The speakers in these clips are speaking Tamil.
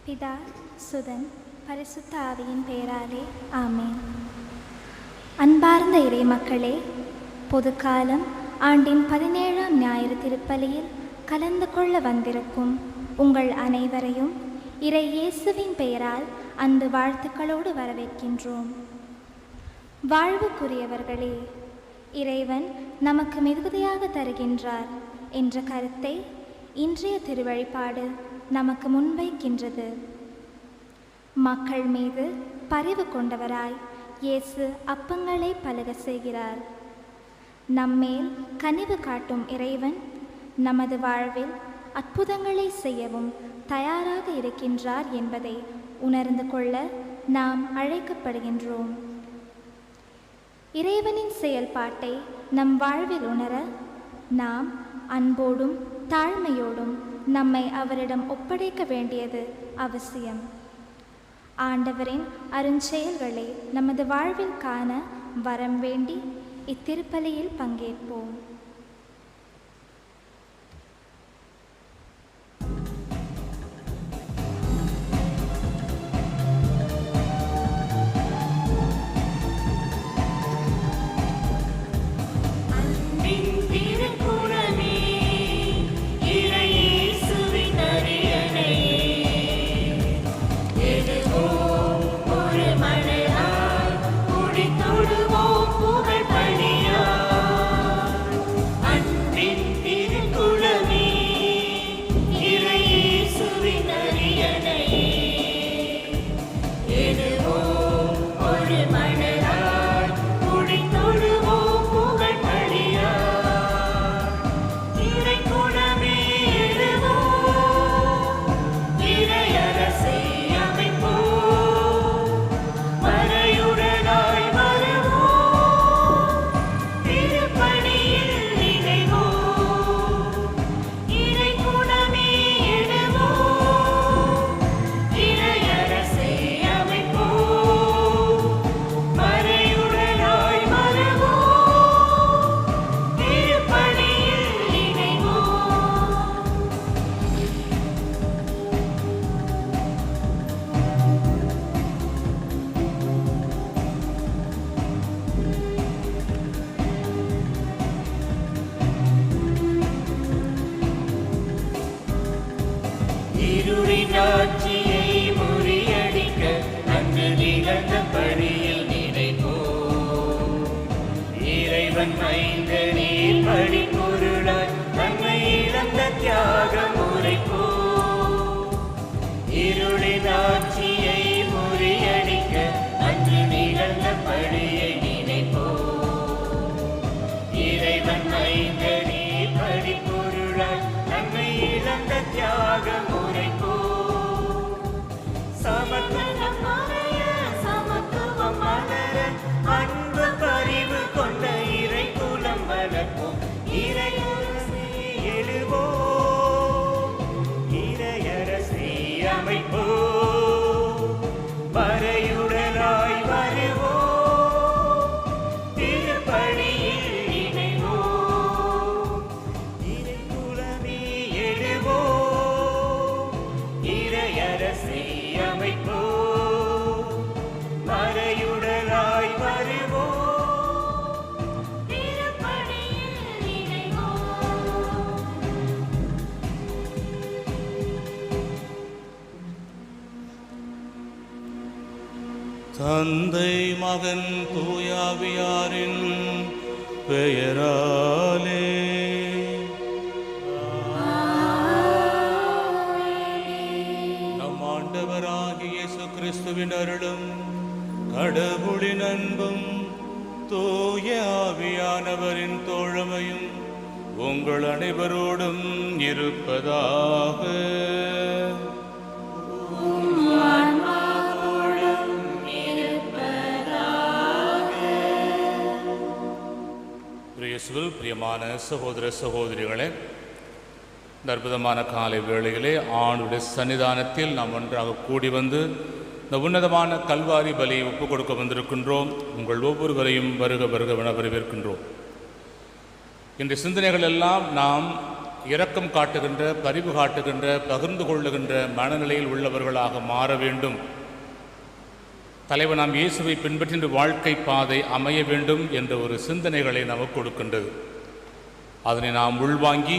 பிதா, சுதன், பரிசுத்த ஆவியின் பெயராலே ஆமேன். அன்பார்ந்த இறை மக்களே, பொதுக்காலம் ஆண்டின் 17ஆம் ஞாயிறு திருப்பலியில் கலந்து கொள்ள வந்திருக்கும் உங்கள் அனைவரையும் இறை இயேசுவின் பெயரால் அன்பு வாழ்த்துக்களோடு வரவேற்கின்றோம். வாழ்வுக்குரியவர்களே, இறைவன் நமக்கு மிகுதியாக தருகின்றார் என்ற கருத்தை இன்றைய திருவழிபாடு நமக்கு முன்வைக்கின்றது. மக்கள் மீது பரிவு கொண்டவராய் இயேசு அப்பங்களை பலக செய்கிறார். நம்மேல் கனிவு காட்டும் இறைவன் நமது வாழ்வில் அற்புதங்களை செய்யவும் தயாராக இருக்கின்றார் என்பதை உணர்ந்து கொள்ள நாம் அழைக்கப்படுகின்றோம். இறைவனின் செயல்பாட்டை நம் வாழ்வில் உணர நாம் அன்போடும் தாழ்மையோடும் நம்மை அவரிடம் ஒப்படைக்க வேண்டியது அவசியம். ஆண்டவரின் அருஞ்செயல்களை நமது வாழ்வில் காண வரம் வேண்டி இத்திருப்பலியில் பங்கேற்போம். தந்தை, மகன், தூயாவியாரின் பெயராலே நம் ஆண்டவராகிய இயேசு கிறிஸ்துவின் அருளும் கடவுளின் அன்பும் தூய ஆவியானவரின் தோழமையும் உங்கள் அனைவரோடும் இருப்பதாக. பிரியமான சகோதர சகோதரிகளே, இந்த அற்புதமான காலை வேளையிலே ஆண்டுடைய சன்னிதானத்தில் நாம் ஒன்றாக கூடி வந்து இந்த உன்னதமான கல்வாரி பலியை ஒப்புக் கொடுக்க வந்திருக்கின்றோம். உங்கள் ஒவ்வொருவரையும் வருக வருக என வரவேற்கின்றோம். இன்றைய சிந்தனைகள் எல்லாம் நாம் இரக்கம் காட்டுகின்ற, பரிவு காட்டுகின்ற, பகிர்ந்து கொள்ளுகின்ற மனநிலையில் உள்ளவர்களாக மாற வேண்டும். தலைவர் நாம் இயேசுவை பின்பற்றின்ற வாழ்க்கை பாதை அமைய வேண்டும் என்ற ஒரு சிந்தனைகளை நமக்கு கொடுக்கின்றது. அதனை நாம் உள்வாங்கி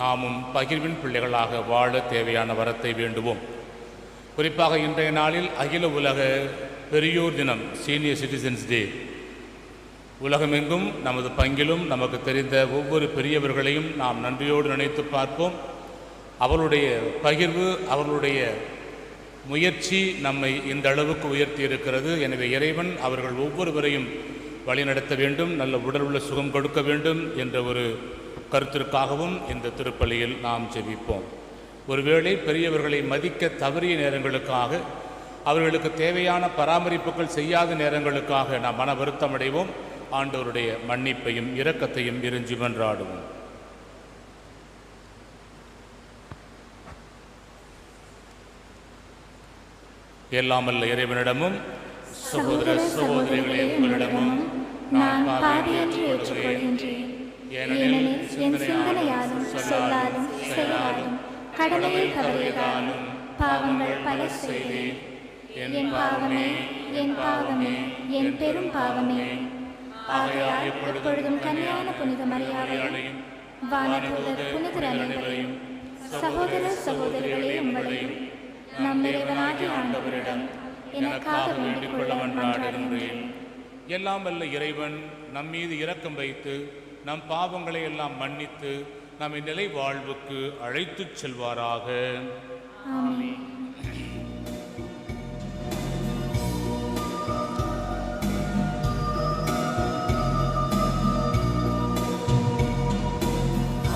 நாமும் பகிர்வின் பிள்ளைகளாக வாழ தேவையான வரத்தை வேண்டுவோம். குறிப்பாக இன்றைய நாளில் அகில உலக பெரியோர் தினம், சீனியர் சிட்டிசன்ஸ் டே. உலகமெங்கும் நமது பங்கிலும் நமக்கு தெரிந்த ஒவ்வொரு பெரியவர்களையும் நாம் நன்றியோடு நினைத்து பார்ப்போம். அவர்களுடைய பகிர்வு, அவர்களுடைய முயற்சி நம்மை இந்த அளவுக்கு உயர்த்தி இருக்கிறது. எனவே இறைவன் அவர்கள் ஒவ்வொருவரையும் வழிநடத்த வேண்டும், நல்ல உடல் உள்ள சுகம் கொடுக்க வேண்டும் என்ற ஒரு கருத்திற்காகவும் இந்த திருப்பலியில் நாம் ஜெபிப்போம். ஒருவேளை பெரியவர்களை மதிக்க தவறிய நேரங்களுக்காக, அவர்களுக்கு தேவையான பராமரிப்புகள் செய்யாத நேரங்களுக்காக நாம் மன வருத்தம் அடைவோம். ஆண்டவருடைய மன்னிப்பையும் இரக்கத்தையும் இறைஞ்சி மன்றாடுவோம். எல்லாமல்ல இறைவனிடமும் சகோதர சகோதரிகளே உங்களிடமும் நான் பாவியேற்று ஏற்றுக்கொள்கின்றேன். ஏனெனில் என் சிந்தனையாலும் சொல்லாலும் செயலாலும் கடமையில் தவறியதாலும் பாவங்கள் பல செய்தேன். என் பாவமே, என் பாவமே, என் பெரும் பாவமே. ஆகையால் எப்பொழுதும் கன்னியான புனித மரியாதையும் வானதூதர் புனிதர் அனைவரையும் சகோதர சகோதரிகளே உங்களையும் நம் இறைவனாகிய ஆண்டவரிடம் எனக்காக வேண்டிக் கொள்ள மன்றாடுகின்றேன். எல்லாம் வல்ல இறைவன் நம் மீது இரக்கம் வைத்து நம் பாவங்களை எல்லாம் மன்னித்து நம்மை நிலை வாழ்வுக்கு அழைத்துச் செல்வாராக. ஆமென்.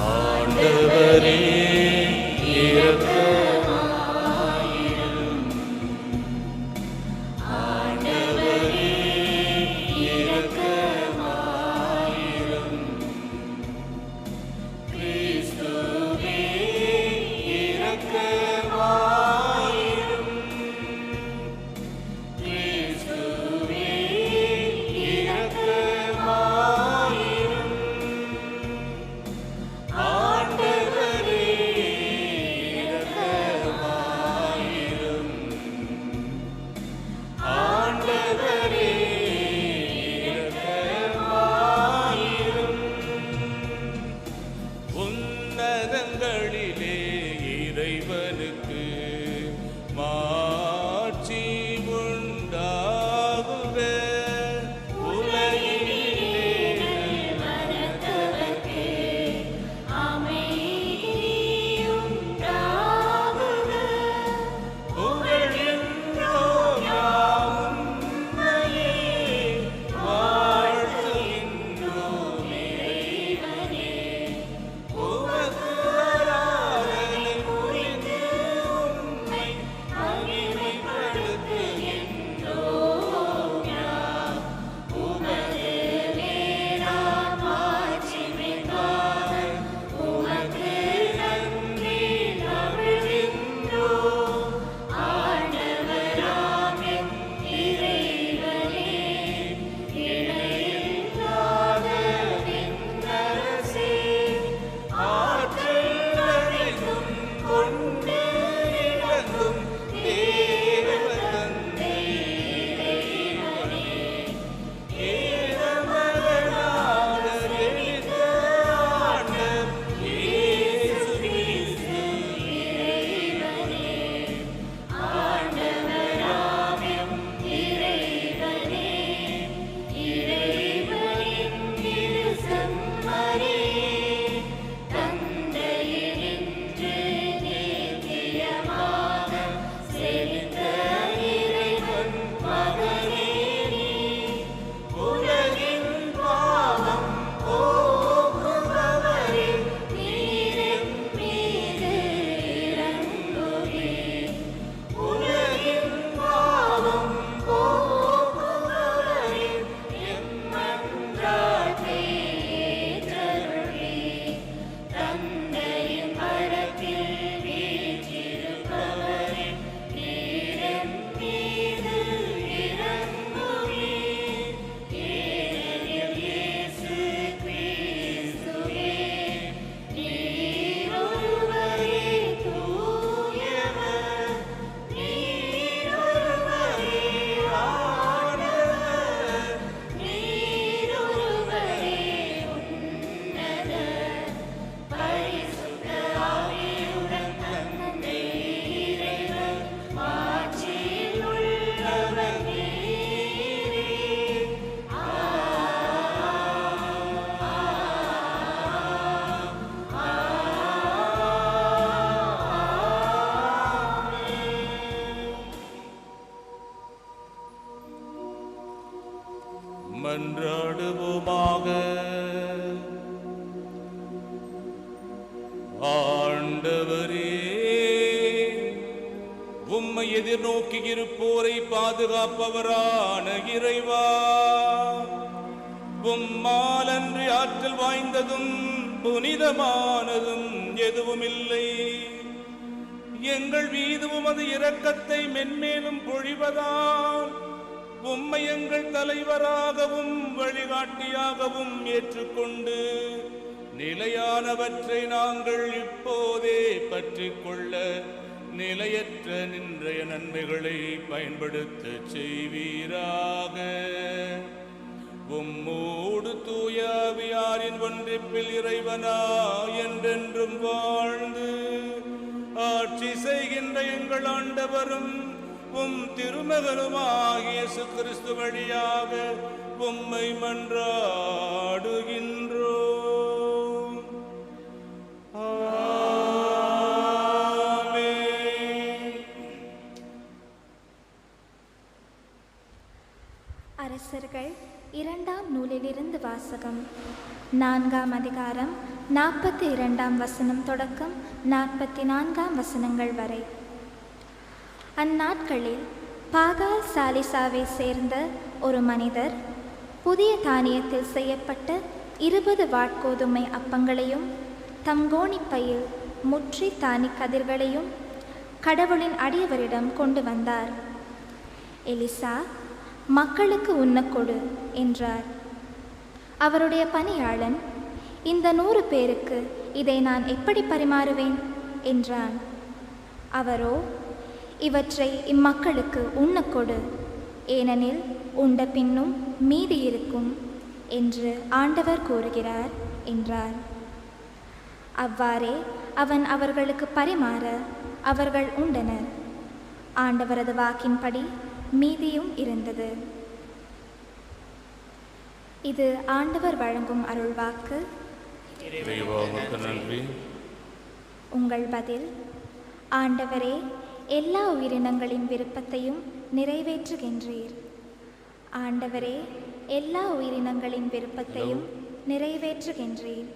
ஆண்டவரே இரக்கமாயிரும். ஆண்டவரே இரக்கமாயிரும். கிறிஸ்துவே இரக்கமாயிரும். மன்றாடுவோமாக. ஆண்டவரே, உம்மை எதிர்நோக்கி இருப்போரை பாதுகாப்பவரான இறைவா, உம்மாலன்றி ஆற்றல் வாய்ந்ததும் புனிதமானதும் எதுவும் இல்லை. எங்கள் மீது உமது இரக்கத்தை மென்மேலும் பொழிவதால் உம்மை எங்கள் தலைவராகவும் வழிகாட்டியாகவும் ஏற்றுக்கொண்டு நிலையானவற்றை நாங்கள் இப்போதே பற்றிக் கொள்ள நிலையற்ற நின்றைய நன்மைகளை பயன்படுத்த செய்வீராக. உம்மோடு தூயாவியாரின் ஒன்றிப்பில் இறைவனா என்றென்றும் வாழ்ந்து ஆட்சி செய்கின்ற எங்கள் ஆண்டவரும் உம் திருமகனுமாகிய இயேசு கிறிஸ்து வழியாக உம்மை மன்றாடுகின்றோம். ஆமென். அரசர்கள் 2ஆம் நூலிலிருந்து வாசகம். 4ஆம் அதிகாரம் 42ஆம் வசனம் தொடக்கம் 44ஆம் வசனங்கள் வரை. அந்நாட்களில் பாகால் சாலிசாவை சேர்ந்த ஒரு மனிதர் புதிய தானியத்தில் செய்யப்பட்ட 20 வாட்கோதுமை அப்பங்களையும் தம் கோணிப்பையில் முற்றி தானி கதிர்களையும் கடவுளின் அடியவரிடம் கொண்டு வந்தார். எலிசா, மக்களுக்கு உண்ணக்கொடு என்றார். அவருடைய பணியாளன், இந்த 100 பேருக்கு இதை நான் எப்படி பரிமாறுவேன் என்றான். அவரோ, இவற்றை இம்மக்களுக்கு உண்ணக்கொடு, ஏனெனில் உண்ட பின்னும் மீதி இருக்கும் என்று ஆண்டவர் கூறுகிறார் என்றார். அவ்வாறே அவன் அவர்களுக்கு பரிமாற அவர்கள் உண்டனர். ஆண்டவரது வாக்கின்படி மீதியும் இருந்தது. இது ஆண்டவர் வழங்கும் அருள்வாக்கு. நன்றி. உங்கள் பதில்: ஆண்டவரே, எல்லா உயிரினங்களின் விருப்பத்தையும் நிறைவேற்றுகின்றீர். ஆண்டவரே, எல்லா உயிரினங்களின் விருப்பத்தையும் நிறைவேற்றுகின்றீர்.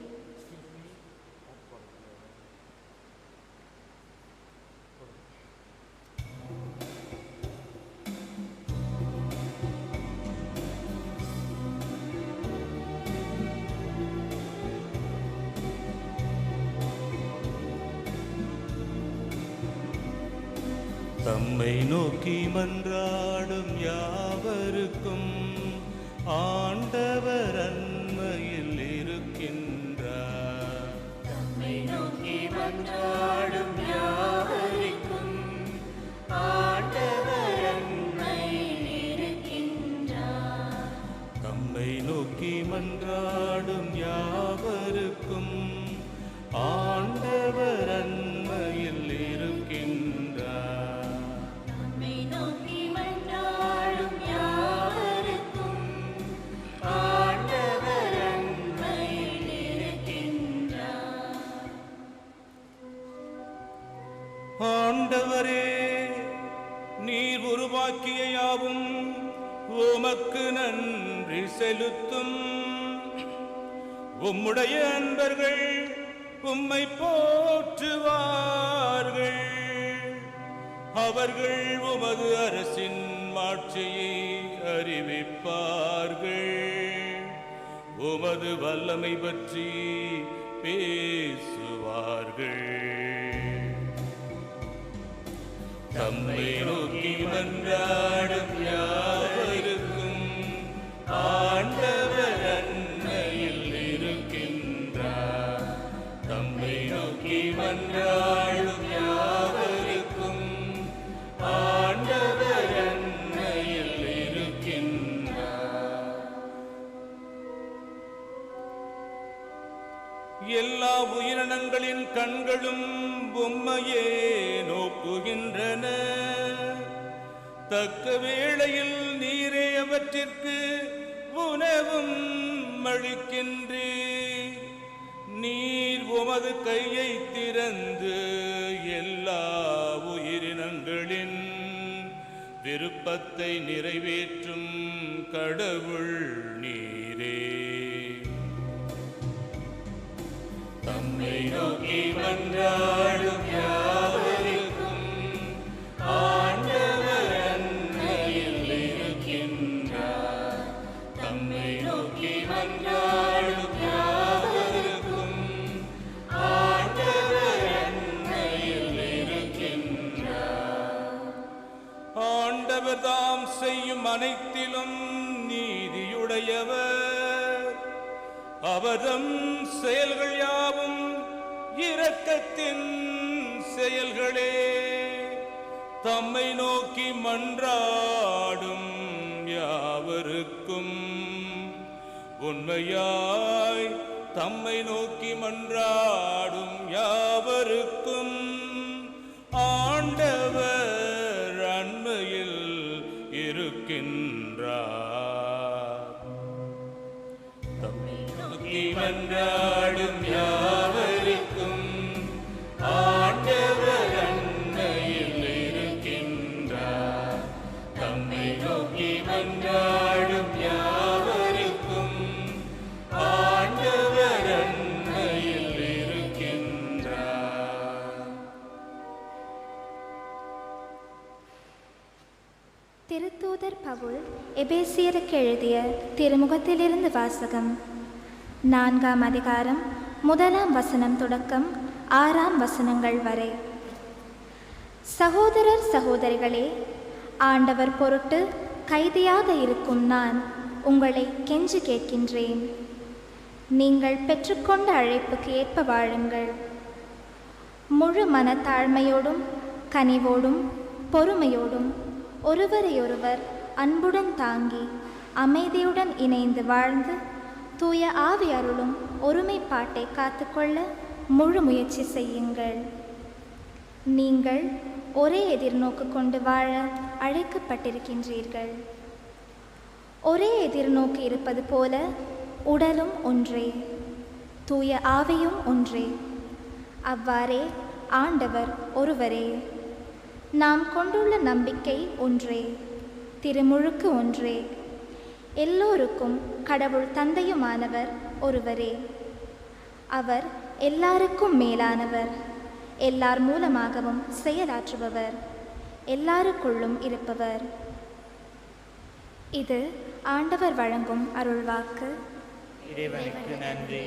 தம்மை நோக்கி மன்றாடும் யாவருக்கும் ஆண்டவர் அன்மையில் இருக்கின்றார். தம்மை நோக்கி மன்றாடும் யாவருக்கும் ஆண்டவர் அன்மையில் இருக்கின்றார். தம்மை நோக்கி மன்றாடும் யாவருக்கும் ஆண்டவர் அன்மையில் இருக்கின்றார். தம்மை நோக்கி மன்றாடும் யாவருக்கும் ஆண்டவர் அன்மையில் இருக்கின்றார். ஆண்டவரே, நீர் உருவாக்கிய யாவும் உமக்கு நன்றி செலுத்தும். உம்முடைய அன்பர்கள் உம்மை போற்றுவார்கள். அவர்கள் உமது அரசின் மாட்சியை அறிவிப்பார்கள். உமது வல்லமை பற்றி பேசுவார்கள். தம்மை நோக்கி மன்றாடும் யாவருக்கும் ஆண்டவர் அன்மையில் இருக்கின்றார். தம்மை நோக்கி மன்றாடும் யாவருக்கும் ஆண்டவர் அன்மையில் இருக்கின்றார். எல்லா உயிரினங்களின் கண்களும் உம்மையே நோக்குகின்றன. தக்க வேளையில் நீரே அவற்றிற்கு உணவும் அளிக்கின்றீர். நீர் உமது கையை திறந்து எல்லா உயிரினங்களின் விருப்பத்தை நிறைவேற்றும் கடவுள் நீரே. தம்மை நோக்கி மன்றாடும் யாவருக்கும் ஆண்டவர் அன்னையில் இருக்கின்றார். தம்மை நோக்கி மன்றாடும் யாவருக்கும் ஆண்டவர் அன்னையில் இருக்கின்றார். ஆண்டவர் தாம் செய்யும் அனைத்திலும் நீதியுடையவர். அவர்தம் செயல்கள் யாவும் இரக்கத்தின் செயல்களே. தம்மை நோக்கி மன்றாடும் யாவருக்கும் உண்மையாய் தம்மை நோக்கி மன்றாடும் யாவருக்கும் ஆண்டவர் அண்மையில் இருக்கின்றார். தம்மை நோக்கி மன்றாடும் யாவருக்கும் ஆண்டவர் அண்மையில் இருக்கின்றார். தம்மை நோக்கி மன்றாடும் யாவருக்கும் ஆண்டவர் அண்மையில் இருக்கின்றார். திருத்தூதர் பவுல் எபேசியருக்கு எழுதிய திருமுகத்திலிருந்து வாசகம். 4ஆம் அதிகாரம் 1ஆம் வசனம் தொடக்கம் 6ஆம் வசனங்கள் வரை. சகோதரர் சகோதரிகளே, ஆண்டவர் பொருட்டு கைதியாக இருக்கும் நான் உங்களை கெஞ்சி கேட்கின்றேன். நீங்கள் பெற்றுக்கொண்ட அழைப்புக்கு ஏற்ப வாழுங்கள். முழு மனத்தாழ்மையோடும் கனிவோடும் பொறுமையோடும் ஒருவரையொருவர் அன்புடன் தாங்கி அமைதியுடன் இணைந்து வாழ்ந்து தூய ஆவி அருளும் ஒருமைப்பாட்டை காத்துக்கொள்ள முழு முயற்சி செய்யுங்கள். நீங்கள் ஒரே எதிர்நோக்கு கொண்டு வாழ அழைக்கப்பட்டிருக்கின்றீர்கள். ஒரே எதிர்நோக்கு இருப்பது போல உடலும் ஒன்றே, தூய ஆவியும் ஒன்றே. அவ்வாறே ஆண்டவர் ஒருவரே. நாம் கொண்டுள்ள நம்பிக்கை ஒன்றே, திருமுழுக்கு ஒன்றே. எல்லோருக்கும் கடவுள் தந்தையுமானவர் ஒருவரே. அவர் எல்லாருக்கும் மேலானவர், எல்லார் மூலமாகவும் செயலாற்றுபவர், எல்லாருக்குள்ளும் இருப்பவர். இது ஆண்டவர் வழங்கும் அருள்வாக்கு. இறைவனுக்கு நன்றி.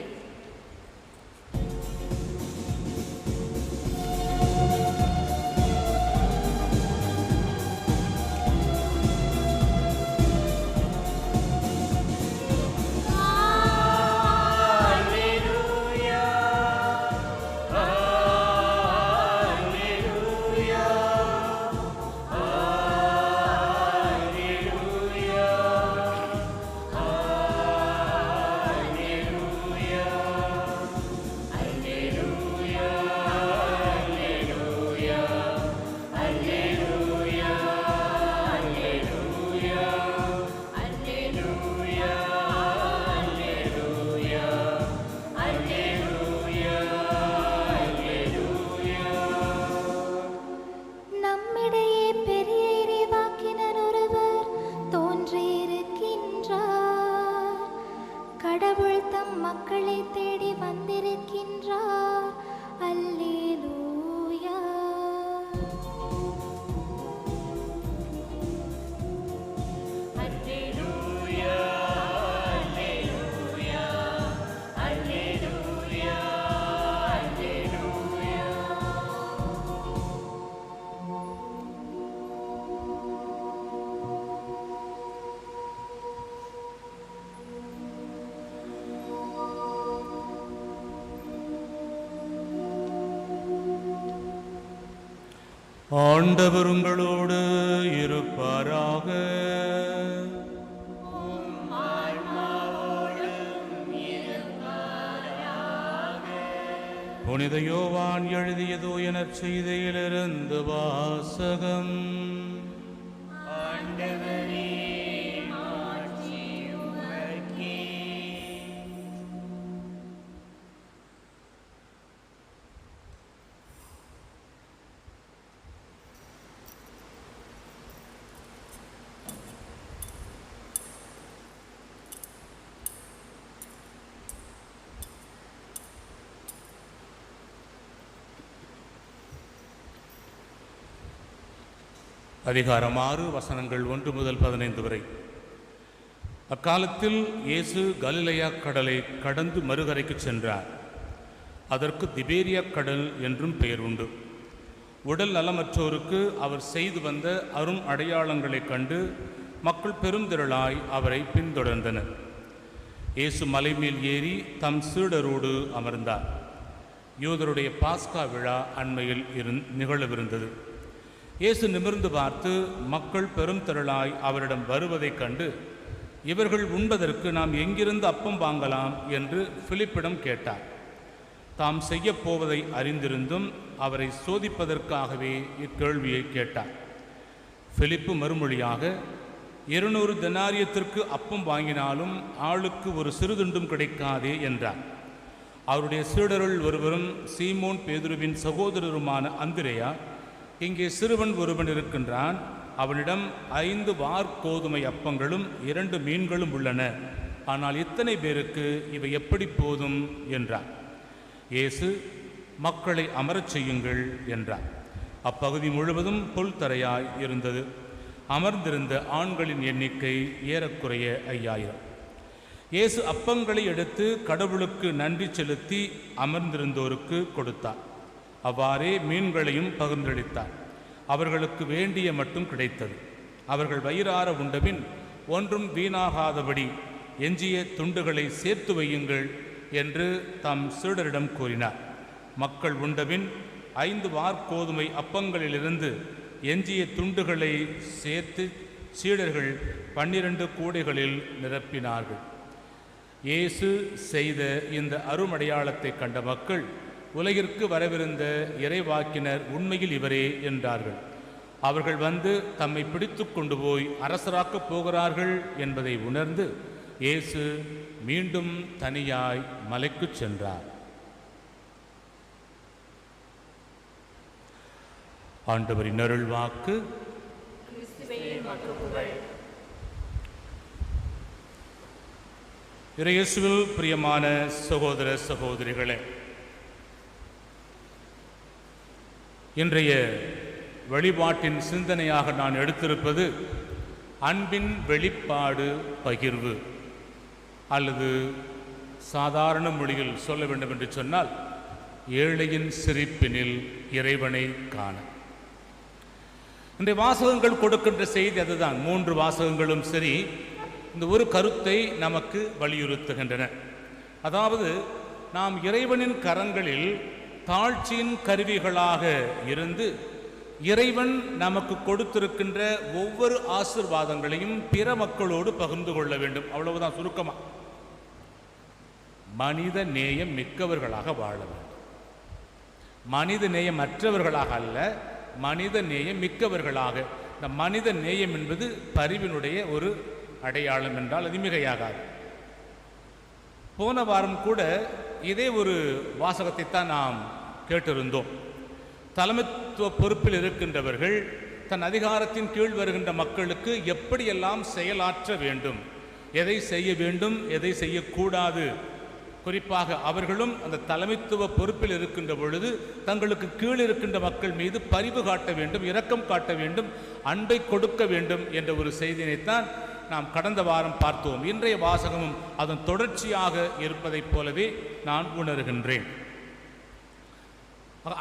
மக்களை தேடி வந்திருக்கின்றார். அல்லேலூயா. அல்லேலூயா, அல்லேலூயா, அல்லேலூயா, அல்லேலூயா. ஆண்டவர் உங்களோடு இருப்பாராக. புனித யோவான் எழுதிய தூய நற்செய்தியிலிருந்து வாசகம். ஆண்டவரே, மாட்சி உமக்கே. அதிகாரம் 6 வசனங்கள் 1 முதல் 15 வரை. அக்காலத்தில் இயேசு கலிலேயா கடலை கடந்து மறுகரைக்கு சென்றார். அதற்கு திபேரியா கடல் என்றும் பெயர் உண்டு. உடல் நலமற்றோருக்கு அவர் செய்து வந்த அரும் அடையாளங்களைக் கண்டு மக்கள் பெருந்திரளாய் அவரை பின்தொடர்ந்தனர். இயேசு மலைமேல் ஏறி தம் சீடரோடு அமர்ந்தார். யூதருடைய பாஸ்கா விழா அண்மையில் நிகழவிருந்தது. இயேசு நிமிர்ந்து பார்த்து மக்கள் பெரும் திரளாய் அவரிடம் வருவதைக் கண்டு, இவர்கள் உண்பதற்கு நாம் எங்கிருந்து அப்பம் வாங்கலாம் என்று பிலிப்பிடம் கேட்டார். தாம் செய்யப்போவதை அறிந்திருந்தும் அவரை சோதிப்பதற்காகவே இக்கேள்வியை கேட்டார். பிலிப்பு மறுமொழியாக, 200 தெனாரியத்திற்கு அப்பம் வாங்கினாலும் ஆளுக்கு ஒரு சிறுதுண்டும் கிடைக்காதே என்றார். அவருடைய சீடருள் ஒருவரும் சீமோன் பேதுருவின் சகோதரருமான அந்திரேயா, இங்கே சிறுவன் ஒருவன் இருக்கின்றான், அவனிடம் 5 வார்கோதுமை அப்பங்களும் 2 மீன்களும் உள்ளன, ஆனால் இத்தனை பேருக்கு இவை எப்படி போதும் என்றார். இயேசு, மக்களை அமரச் செய்யுங்கள் என்றார். அப்பகுதி முழுவதும் புல் தரையாய் இருந்தது. அமர்ந்திருந்த ஆண்களின் எண்ணிக்கை ஏறக்குறைய 5000. இயேசு அப்பங்களை எடுத்து கடவுளுக்கு நன்றி செலுத்தி அமர்ந்திருந்தோருக்கு கொடுத்தார். அவ்வாறே மீன்களையும் பகிர்ந்தளித்தார். அவர்களுக்கு வேண்டிய மட்டும் கிடைத்தது. அவர்கள் வயிறார உண்டபின் ஒன்றும் வீணாகாதபடி எஞ்சிய துண்டுகளை சேர்த்து வையுங்கள் என்று தம் சீடரிடம் கூறினார். மக்கள் உண்டபின் 5 வார்கோதுமை அப்பங்களிலிருந்து எஞ்சிய துண்டுகளை சேர்த்து சீடர்கள் 12 கூடைகளில் நிரப்பினார்கள். இயேசு செய்த இந்த அருமடையாளத்தை கண்ட மக்கள், உலகிற்கு வரவிருந்த இறைவாக்கினர் உண்மையில் இவரே என்றார்கள். அவர்கள் வந்து தம்மை பிடித்து கொண்டு போய் அரசராக்கப் போகிறார்கள் என்பதை உணர்ந்து இயேசு மீண்டும் தனியாய் மலைக்கு சென்றார். ஆண்டவரின் அருள் வாக்கு. இயேசுவில் பிரியமான சகோதர சகோதரிகளே, இன்றைய வழிபாட்டின் சிந்தனையாக நான் எடுத்திருப்பது அன்பின் வெளிப்பாடு பகிர்வு, அல்லது சாதாரண மொழியில் சொல்ல வேண்டும் என்று சொன்னால் ஏழையின் சிரிப்பினில் இறைவனை காண. இன்றைய வாசகங்கள் கொடுக்கின்ற செய்தி அதுதான். 3 வாசகங்களும் சரி இந்த ஒரு கருத்தை நமக்கு வலியுறுத்துகின்றன. அதாவது, நாம் இறைவனின் கரங்களில் தாழ்ச்சியின் கருவிகளாக இருந்து இறைவன் நமக்கு கொடுத்திருக்கின்ற ஒவ்வொரு ஆசீர்வாதங்களையும் பிற மக்களோடு பகிர்ந்து கொள்ள வேண்டும். அவ்வளவுதான் சுருக்கமா. மனித நேயம் மிக்கவர்களாக வாழ வேண்டும். மனித நேயம் மற்றவர்களாக அல்ல, மனித நேயம் மிக்கவர்களாக. இந்த மனித நேயம் என்பது பரிவினுடைய ஒரு அடையாளம் என்றால் அது மிகையாகாது. போன வாரம் கூட இதே ஒரு வாசகத்தை தான் நாம் கேட்டிருந்தோம். தலைமைத்துவ பொறுப்பில் இருக்கின்றவர்கள் தன் அதிகாரத்தின் கீழ் வருகின்ற மக்களுக்கு எப்படியெல்லாம் செயலாற்ற வேண்டும், எதை செய்ய வேண்டும், எதை செய்யக்கூடாது. குறிப்பாக அவர்களும் அந்த தலைமைத்துவ பொறுப்பில் இருக்கின்ற பொழுது தங்களுக்கு கீழ் இருக்கின்ற மக்கள் மீது பரிவு காட்ட வேண்டும், இரக்கம் காட்ட வேண்டும், அன்பை கொடுக்க வேண்டும் என்ற ஒரு செய்தியினைத்தான் நாம் கடந்த வாரம் பார்த்தோம். இன்றைய வாசகமும் அதன் தொடர்ச்சியாக இருப்பதைப் போலவே நான் உணர்கின்றேன்.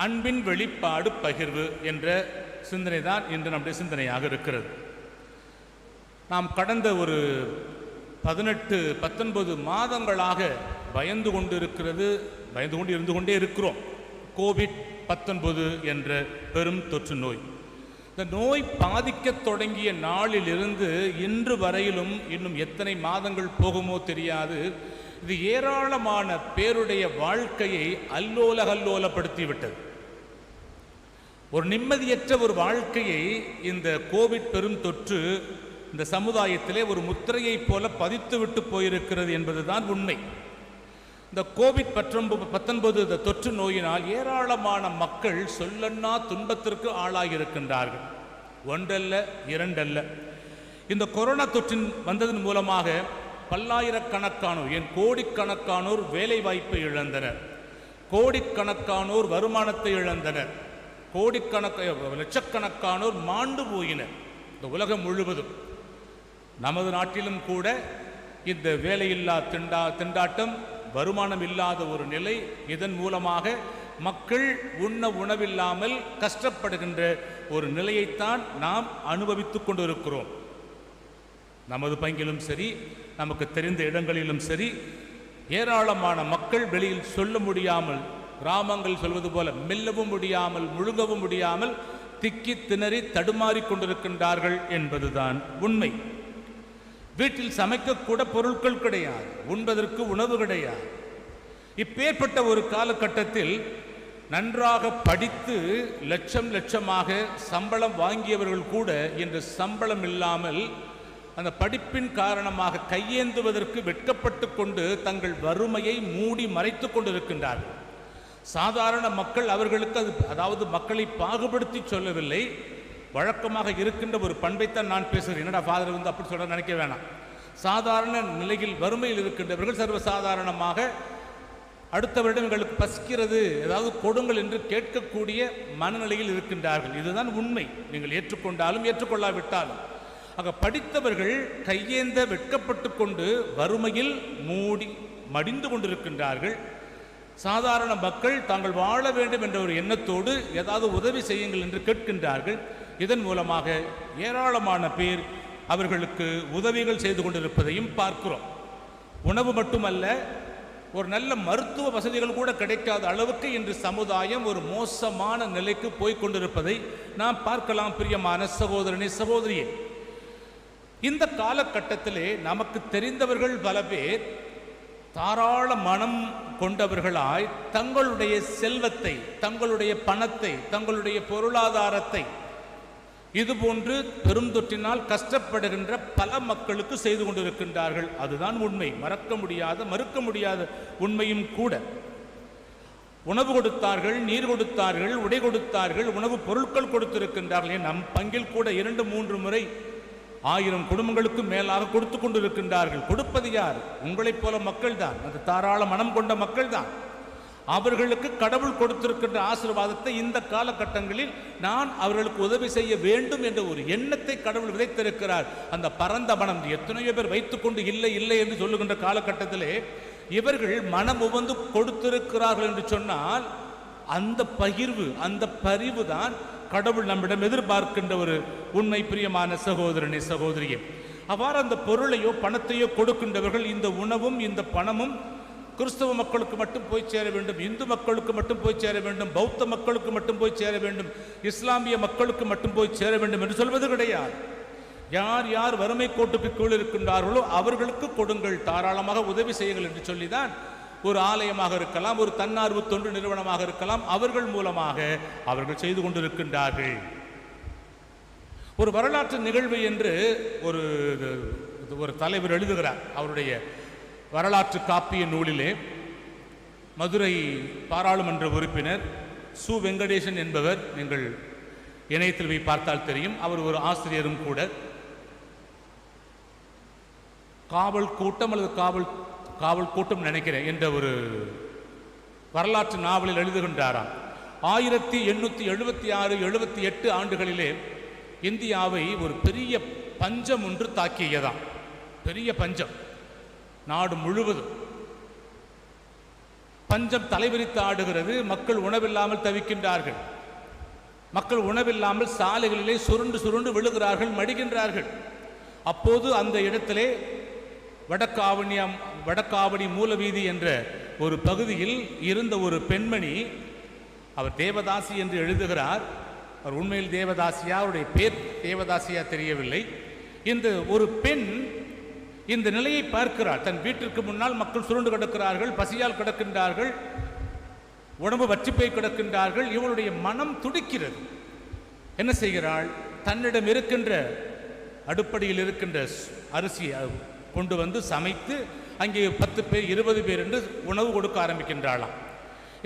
அன்பின் வெளிப்பாடு பகிர்வு என்ற சிந்தனை தான் இன்று நம்முடைய சிந்தனையாக இருக்கிறது. நாம் கடந்த ஒரு 18-19 மாதங்களாக பயந்து கொண்டு இருந்து கொண்டே இருக்கிறோம். கோவிட்-19 என்ற பெரும் தொற்று நோய். இந்த நோய் பாதிக்கத் தொடங்கிய நாளிலிருந்து இன்று வரையிலும் இன்னும் எத்தனை மாதங்கள் போகுமோ தெரியாது, இது ஏராளமான பேருடைய வாழ்க்கையை அல்லோலகல்லோலப்படுத்திவிட்டது. ஒரு நிம்மதியற்ற ஒரு வாழ்க்கையை இந்த கோவிட் பெரும் தொற்று இந்த சமுதாயத்திலே ஒரு முத்திரையை போல பதித்துவிட்டு போயிருக்கிறது என்பதுதான் உண்மை. இந்த கோவிட்-19 இந்த தொற்று நோயினால் ஏராளமான மக்கள் சொல்லன்னா துன்பத்திற்கு ஆளாகியிருக்கின்றார்கள். ஒன்றல்ல, இரண்டல்ல. இந்த கொரோனா தொற்றின் வந்ததன் மூலமாக பல்லாயிரக்கணக்கானோர், ஏன் கோடிக்கணக்கானோர் வேலை வாய்ப்பை இழந்தனர், கோடிக்கணக்கானோர் வருமானத்தை இழந்தனர். லட்சக்கணக்கானோர் மாண்டு போயினர் இந்த உலகம் முழுவதும். நமது நாட்டிலும் கூட இந்த வேலையில்லா திண்டாட்டம், வருமானம் இல்லாத ஒரு நிலை, இதன் மூலமாக மக்கள் உண்ண உணவில்லாமல் கஷ்டப்படுகின்ற ஒரு நிலையைத்தான் நாம் அனுபவித்துக் கொண்டிருக்கிறோம். நமது பங்கிலும் சரி, நமக்கு தெரிந்த இடங்களிலும் சரி, ஏராளமான மக்கள் வெளியில் சொல்ல முடியாமல், கிராமங்கள் சொல்வது போல மெல்லவும் முடியாமல், முழுங்கவும் முடியாமல் திக்கி திணறி தடுமாறி கொண்டிருக்கின்றார்கள் என்பதுதான் உண்மை. வீட்டில் சமைக்கக்கூட பொருட்கள் கிடையாது, உண்பதற்கு உணவு கிடையாது. இப்பேற்பட்ட ஒரு காலகட்டத்தில் நன்றாக படித்து லட்சமாக சம்பளம் வாங்கியவர்கள் கூட இன்று சம்பளம் இல்லாமல் அந்த படிப்பின் காரணமாக கையேந்துவதற்கு வெட்கப்பட்டு கொண்டு தங்கள் வறுமையை மூடி மறைத்து கொண்டிருக்கின்றார்கள். சாதாரண மக்கள் அவர்களுக்கு அதாவது மக்களை பாகுபடுத்தி சொல்லவில்லை, வழக்கமாக இருக்கின்ற ஒரு பண்பைத்தான் நான் பேசுகிறேன். என்னடா ஃபாதர் வந்து அப்படி சொல்ல நினைக்க வேணாம். சாதாரண நிலையில் வறுமையில் இருக்கின்றவர்கள் சர்வசாதாரணமாக அடுத்தவரிடம் எங்களுக்கு பசிக்கிறது, ஏதாவது கொடுங்கள் என்று கேட்கக்கூடிய மனநிலையில் இருக்கின்றார்கள். இதுதான் உண்மை, நீங்கள் ஏற்றுக்கொண்டாலும் ஏற்றுக்கொள்ளாவிட்டாலும். ஆக படித்தவர்கள் கையேந்த வெட்கப்பட்டு கொண்டு வறுமையில் மூடி மடிந்து கொண்டிருக்கின்றார்கள். சாதாரண மக்கள் தாங்கள் வாழ வேண்டும் என்ற ஒரு எண்ணத்தோடு ஏதாவது உதவி செய்யுங்கள் என்று கேட்கின்றார்கள். இதன் மூலமாக ஏராளமான பேர் அவர்களுக்கு உதவிகள் செய்து கொண்டிருப்பதையும் பார்க்கிறோம். உணவு மட்டுமல்ல, ஒரு நல்ல மருத்துவ வசதிகள் கூட கிடைக்காத அளவுக்கு இன்று சமுதாயம் ஒரு மோசமான நிலைக்கு போய்கொண்டிருப்பதை நாம் பார்க்கலாம். பிரியமான சகோதரனே, சகோதரியே, இந்த காலகட்டத்திலே நமக்கு தெரிந்தவர்கள் பல பேர் தாராள மனம் கொண்டவர்களாய் தங்களுடைய செல்வத்தை, தங்களுடைய பணத்தை, தங்களுடைய பொருளாதாரத்தை இதுபோன்று பெருந்தொற்றினால் கஷ்டப்படுகின்ற பல மக்களுக்கு செய்து கொண்டிருக்கின்றார்கள். அதுதான் உண்மை, மறுக்க முடியாத உண்மையும் கூட. உணவு கொடுத்தார்கள், நீர் கொடுத்தார்கள், உடை கொடுத்தார்கள், உணவு பொருட்கள் கொடுத்திருக்கின்றார்கள். நம் பங்கில் கூட 2-3 முறை 1000 குடும்பங்களுக்கு மேலாக கொடுத்து கொண்டிருக்கின்றார்கள். கொடுப்பது யார்? உங்களைப் போல மக்கள் தான், அந்த தாராள மனம் கொண்ட மக்கள் தான். அவர்களுக்கு கடவுள் கொடுத்திருக்கின்ற ஆசீர்வாதத்தை இந்த காலகட்டங்களில் நான் அவர்களுக்கு உதவி செய்ய வேண்டும் என்ற ஒரு எண்ணத்தை கடவுள் விதைத்திருக்கிறார். அந்த பரந்த மனம் எத்தனையோ பேர் வைத்துக்கொண்டு இல்லை இல்லை என்று சொல்லுகின்ற காலகட்டத்திலே இவர்கள் மனம் உவந்து கொடுத்திருக்கிறார்கள் என்று சொன்னால் அந்த பகிர்வு, அந்த பரிவு தான் கடவுள் நம்மிடம் எதிர்பார்க்கின்ற ஒரு உண்மை. பிரியமான சகோதரனே, சகோதரியே, அவ்வாறு அந்த பொருளையோ பணத்தையோ கொடுக்கின்றவர்கள் இந்த உணவும் இந்த பணமும் கிறிஸ்தவ மக்களுக்கு மட்டும் போய் சேர வேண்டும், இந்து மக்களுக்கு மட்டும் போய் சேர வேண்டும், பௌத்த மக்களுக்கு மட்டும் போய் சேர வேண்டும், இஸ்லாமிய மக்களுக்கு மட்டும் போய் சேர வேண்டும் என்று சொல்வது கிடையாது. யார் யார் வறுமை கோட்டுக்கு கீழ் இருக்கின்றார்களோ அவர்களுக்கு கொடுங்கள், தாராளமாக உதவி செய்யுங்கள் என்று சொல்லிதான் ஒரு ஆலயமாக இருக்கலாம், ஒரு தன்னார்வ தொண்டு நிறுவனமாக இருக்கலாம், அவர்கள் மூலமாக அவர்கள் செய்து கொண்டிருக்கின்றார்கள். ஒரு வரலாற்று நிகழ்வு என்று ஒரு தலைவர் எழுதுகிறார். அவருடைய வரலாற்று காப்பிய நூலிலே மதுரை பாராளுமன்ற உறுப்பினர் சு வெங்கடேசன் என்பவர், நீங்கள் இணையத்தில் போய் பார்த்தால் தெரியும், அவர் ஒரு ஆசிரியரும் கூட. காவல் கூட்டம் அல்லது காவல் கூட்டம் நினைக்கிறேன் என்ற ஒரு வரலாற்று நாவலில் எழுதுகின்றாராம். 1876-78 ஆண்டுகளிலே இந்தியாவை ஒரு பெரிய பஞ்சம் ஒன்று தாக்கியதாம். பெரிய பஞ்சம், நாடு முழுவதும் பஞ்சம் தலைவிரித்து ஆடுகிறது. மக்கள் உணவில்லாமல் தவிக்கின்றார்கள். மக்கள் உணவில்லாமல் சாலைகளிலே சுருண்டு சுருண்டு விழுகிறார்கள், மடிகின்றார்கள். அப்போது அந்த இடத்திலே வடக்காவணி மூலவீதி என்ற ஒரு பகுதியில் இருந்த ஒரு பெண்மணி, அவர் தேவதாசி என்று எழுதுகிறார். அவர் உண்மையில் தேவதாசியா, அவருடைய பேர் தேவதாசியா தெரியவில்லை. இந்த ஒரு பெண் இந்த நிலையை பார்க்கிறார். தன் வீட்டிற்கு முன்னால் மக்கள் சுருண்டு கிடக்கிறார்கள், பசியால் கிடக்கின்றார்கள், உடம்பு வற்றிப்போய் கிடக்கின்றார்கள். இவளுடைய மனம் துடிக்கிறது. என்ன செய்கிறாள்? தன்னிடம் இருக்கின்ற அடுப்படியில் இருக்கின்ற அரிசியை கொண்டு வந்து சமைத்து அங்கே 10 பேர் 20 பேர் என்று உணவு கொடுக்க ஆரம்பிக்கின்றாளாம்.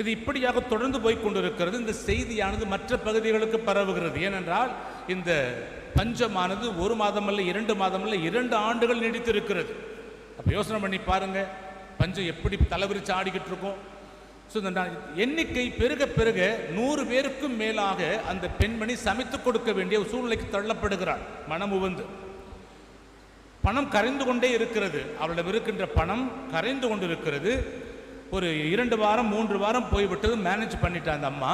இது இப்படியாக தொடர்ந்து போய் கொண்டிருக்கிறது. இந்த செய்தியானது மற்ற பகுதிகளுக்கு பரவுகிறது. ஏனென்றால் இந்த பஞ்சமானது 1 மாதம் அல்ல, 2 மாதம் அல்ல, 2 ஆண்டுகள் நீடித்திருக்கிறது. அப்போ யோசனை பண்ணி பாருங்க, பஞ்சம் எப்படி தலைவிரிச்சு ஆடிக்கிட்டு இருக்கும். ஸோ இந்த எண்ணிக்கை பெருக பெருக 100 பேருக்கும் மேலாக அந்த பெண்மணி சமைத்து கொடுக்க வேண்டிய ஒரு சூழ்நிலைக்கு தள்ளப்படுகிறாள். மனம் உவந்து பணம் கரைந்து கொண்டே இருக்கிறது. அவளிடம் இருக்கின்ற பணம் கரைந்து கொண்டு இருக்கிறது. ஒரு 2 வாரம் 3 வாரம் போய்விட்டது. மேனேஜ் பண்ணிட்டா அந்த அம்மா.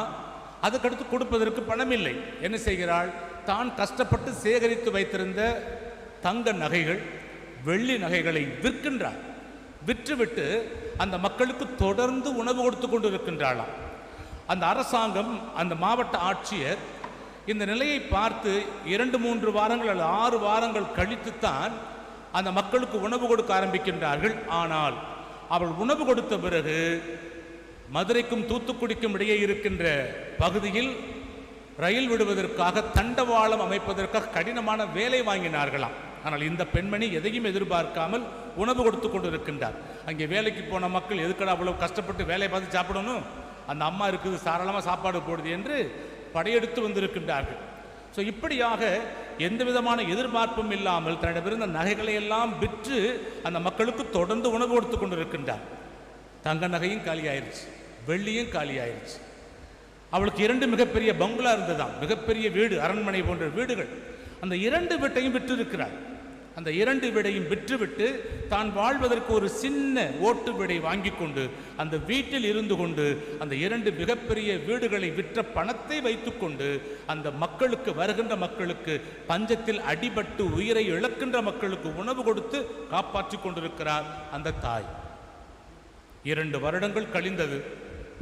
அதுக்கடுத்து கொடுப்பதற்கு பணம் இல்லை. என்ன செய்கிறாள்? தான் கஷ்டப்பட்டு சேகரித்து வைத்திருந்த தங்க நகைகள், வெள்ளி நகைகளை விற்கின்றாள். விற்றுவிட்டு அந்த மக்களுக்கு தொடர்ந்து உணவு கொடுத்து கொண்டு இருக்கின்றாளாம். அந்த அரசாங்கம், அந்த மாவட்ட ஆட்சியர் இந்த நிலையை பார்த்து 2-3 வாரங்கள் அல்லது 6 வாரங்கள் கழித்துத்தான் அந்த மக்களுக்கு உணவு கொடுக்க ஆரம்பிக்கின்றார்கள். ஆனால் அவள் உணவு கொடுத்த பிறகு மதுரைக்கும் தூத்துக்குடிக்கும் இடையே இருக்கின்ற பகுதியில் ரயில் விடுவதற்காக தண்டவாளம் அமைப்பதற்காக கடினமான வேலை வாங்கினார்களாம். ஆனால் இந்த பெண்மணி எதையும் எதிர்பார்க்காமல் உணவு கொடுத்து கொண்டு இருக்கின்றார். அங்கே வேலைக்கு போன மக்கள் எதுக்கடா அவ்வளவு கஷ்டப்பட்டு வேலையை பார்த்து சாப்பிடணும், அந்த அம்மா இருக்குது தாராளமாக சாப்பாடு போடுது என்று படையெடுத்து வந்திருக்கின்றார்கள். ஸோ இப்படியாக எந்த விதமான எதிர்பார்ப்பும் இல்லாமல் தன்னிடமிருந்த நகைகளை எல்லாம் விற்று அந்த மக்களுக்கு தொடர்ந்து உணவு கொடுத்து கொண்டு இருக்கின்றார். தங்க நகையும் காலியாயிருச்சு, வெள்ளியும் காலியாயிருச்சு. அவளுக்கு 2 மிகப்பெரிய பங்களா இருந்ததாம், மிகப்பெரிய வீடு, அரண்மனை போன்ற வீடுகள். அந்த 2 வீட்டையும் விற்று இருக்கிறார். அந்த 2 வீடையும் விற்றுவிட்டு தான் வாழ்வதற்கு ஒரு சின்ன ஓட்டு வீடை வாங்கி கொண்டு அந்த வீட்டில் இருந்து கொண்டு அந்த 2 மிகப்பெரிய வீடுகளை விற்ற பணத்தை வைத்துக்கொண்டு அந்த மக்களுக்கு, வருகின்ற மக்களுக்கு, பஞ்சத்தில் அடிபட்டு உயிரை இழக்கின்ற மக்களுக்கு உணவு கொடுத்து காப்பாற்றி கொண்டிருக்கிறார் அந்த தாய். 2 வருடங்கள் கழிந்தது.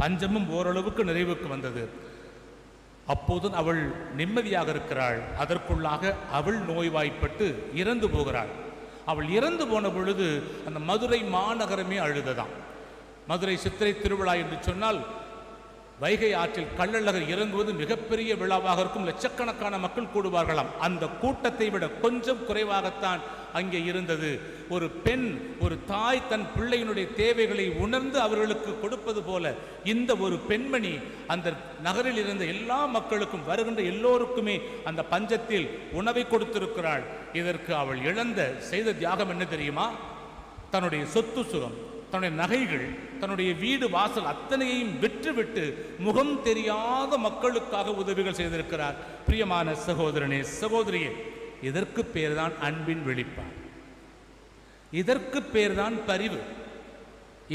பஞ்சமும் ஓரளவுக்கு நிறைவுக்கு வந்தது. அப்போது அவள் நிம்மதியாக இருக்கிறாள். அதற்குள்ளாக அவள் நோய்வாய்ப்பட்டு இறந்து போகிறாள். அவள் இறந்து போன பொழுது அந்த மதுரை மாநகரமே அழுததாம். மதுரை சித்திரை திருவிழா என்று சொன்னால் வைகை ஆற்றில் கள்ளழகர் இறங்குவது மிகப்பெரிய விழாவாக இருக்கும். லட்சக்கணக்கான மக்கள் கூடுவார்களாம். அந்த கூட்டத்தை விட கொஞ்சம் குறைவாகத்தான் அங்கே இருந்தது. ஒரு பெண், ஒரு தாய் தன் பிள்ளையினுடைய தேவைகளை உணர்ந்து அவர்களுக்கு கொடுப்பது போல இந்த ஒரு பெண்மணி அந்த நகரில் இருந்த எல்லா மக்களுக்கும், வருகின்ற எல்லோருக்குமே அந்த பஞ்சத்தில் உணவை கொடுத்திருக்கிறாள். இதற்கு அவள் செய்த தியாகம் என்ன தெரியுமா? தன்னுடைய சொத்து சுகம், தன்னுடைய நகைகள், தன்னுடைய வீடு வாசல் அத்தனையையும் விற்றுவிட்டு முகம் தெரியாத மக்களுக்காக உதவிகள் செய்திருக்கிறார். பிரியமான சகோதரனே, சகோதரியே, இதற்கு பேர்தான் அன்பின் வெளிப்பாடு. இதற்கு பேர்தான் பரிவு.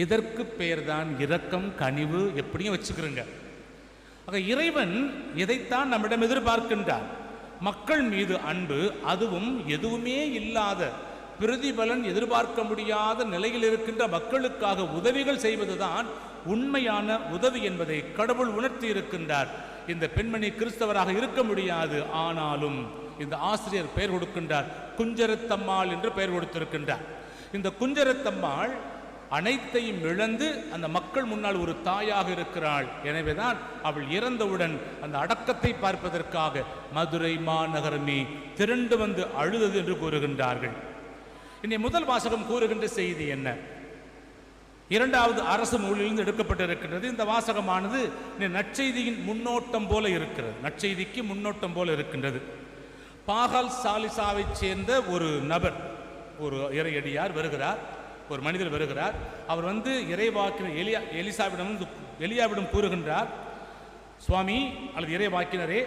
இதற்கு பேர்தான் இரக்கம், கனிவு. எப்படியும் வச்சுக்கிறங்க. ஆக இறைவன் இதைத்தான் நம்மிடம் எதிர்பார்க்கின்றார். மக்கள் மீது அன்பு, அதுவும் எதுவுமே இல்லாத, பிரதிபலன் எதிர்பார்க்க முடியாத நிலையில் இருக்கின்ற மக்களுக்காக உதவிகள் செய்வதுதான் உண்மையான உதவி என்பதை கடவுள் உணர்த்தி இருக்கின்றார். இந்த பெண்மணி கிறிஸ்தவராக இருக்க முடியாது. ஆனாலும் இந்த ஆசிரியர் பெயர் கொடுக்கின்றார், குஞ்சரத்தம்மாள் என்று பெயர் கொடுத்திருக்கின்றார். இந்த குஞ்சரத்தம்மாள் அனைத்தையும் இழந்து அந்த மக்கள் முன்னால் ஒரு தாயாக இருக்கிறாள். எனவேதான் அவள் இறந்தவுடன் அந்த அடக்கத்தை பார்ப்பதற்காக மதுரை மாநகரமே திரண்டு வந்து அழுதது என்று கூறுகின்றார்கள். இனி முதல் வாசகம் கூறுகின்ற செய்தி என்ன? 2வது அரசு நூலிலிருந்து எடுக்கப்பட்டிருக்கின்றது. இந்த வாசகமானது நற்செய்தியின் முன்னோட்டம் போல இருக்கிறது. நற்செய்திக்கு முன்னோட்டம் போல இருக்கின்றது. பாகால் சாலிசாவை சேர்ந்த ஒரு நபர், ஒரு இறையடியார் வருகிறார், ஒரு மனிதர் வருகிறார். அவர் வந்து இறைவாக்கினர் எலியாவிடம் கூறுகின்றார், சுவாமி அல்லது இறைவாக்கினரே,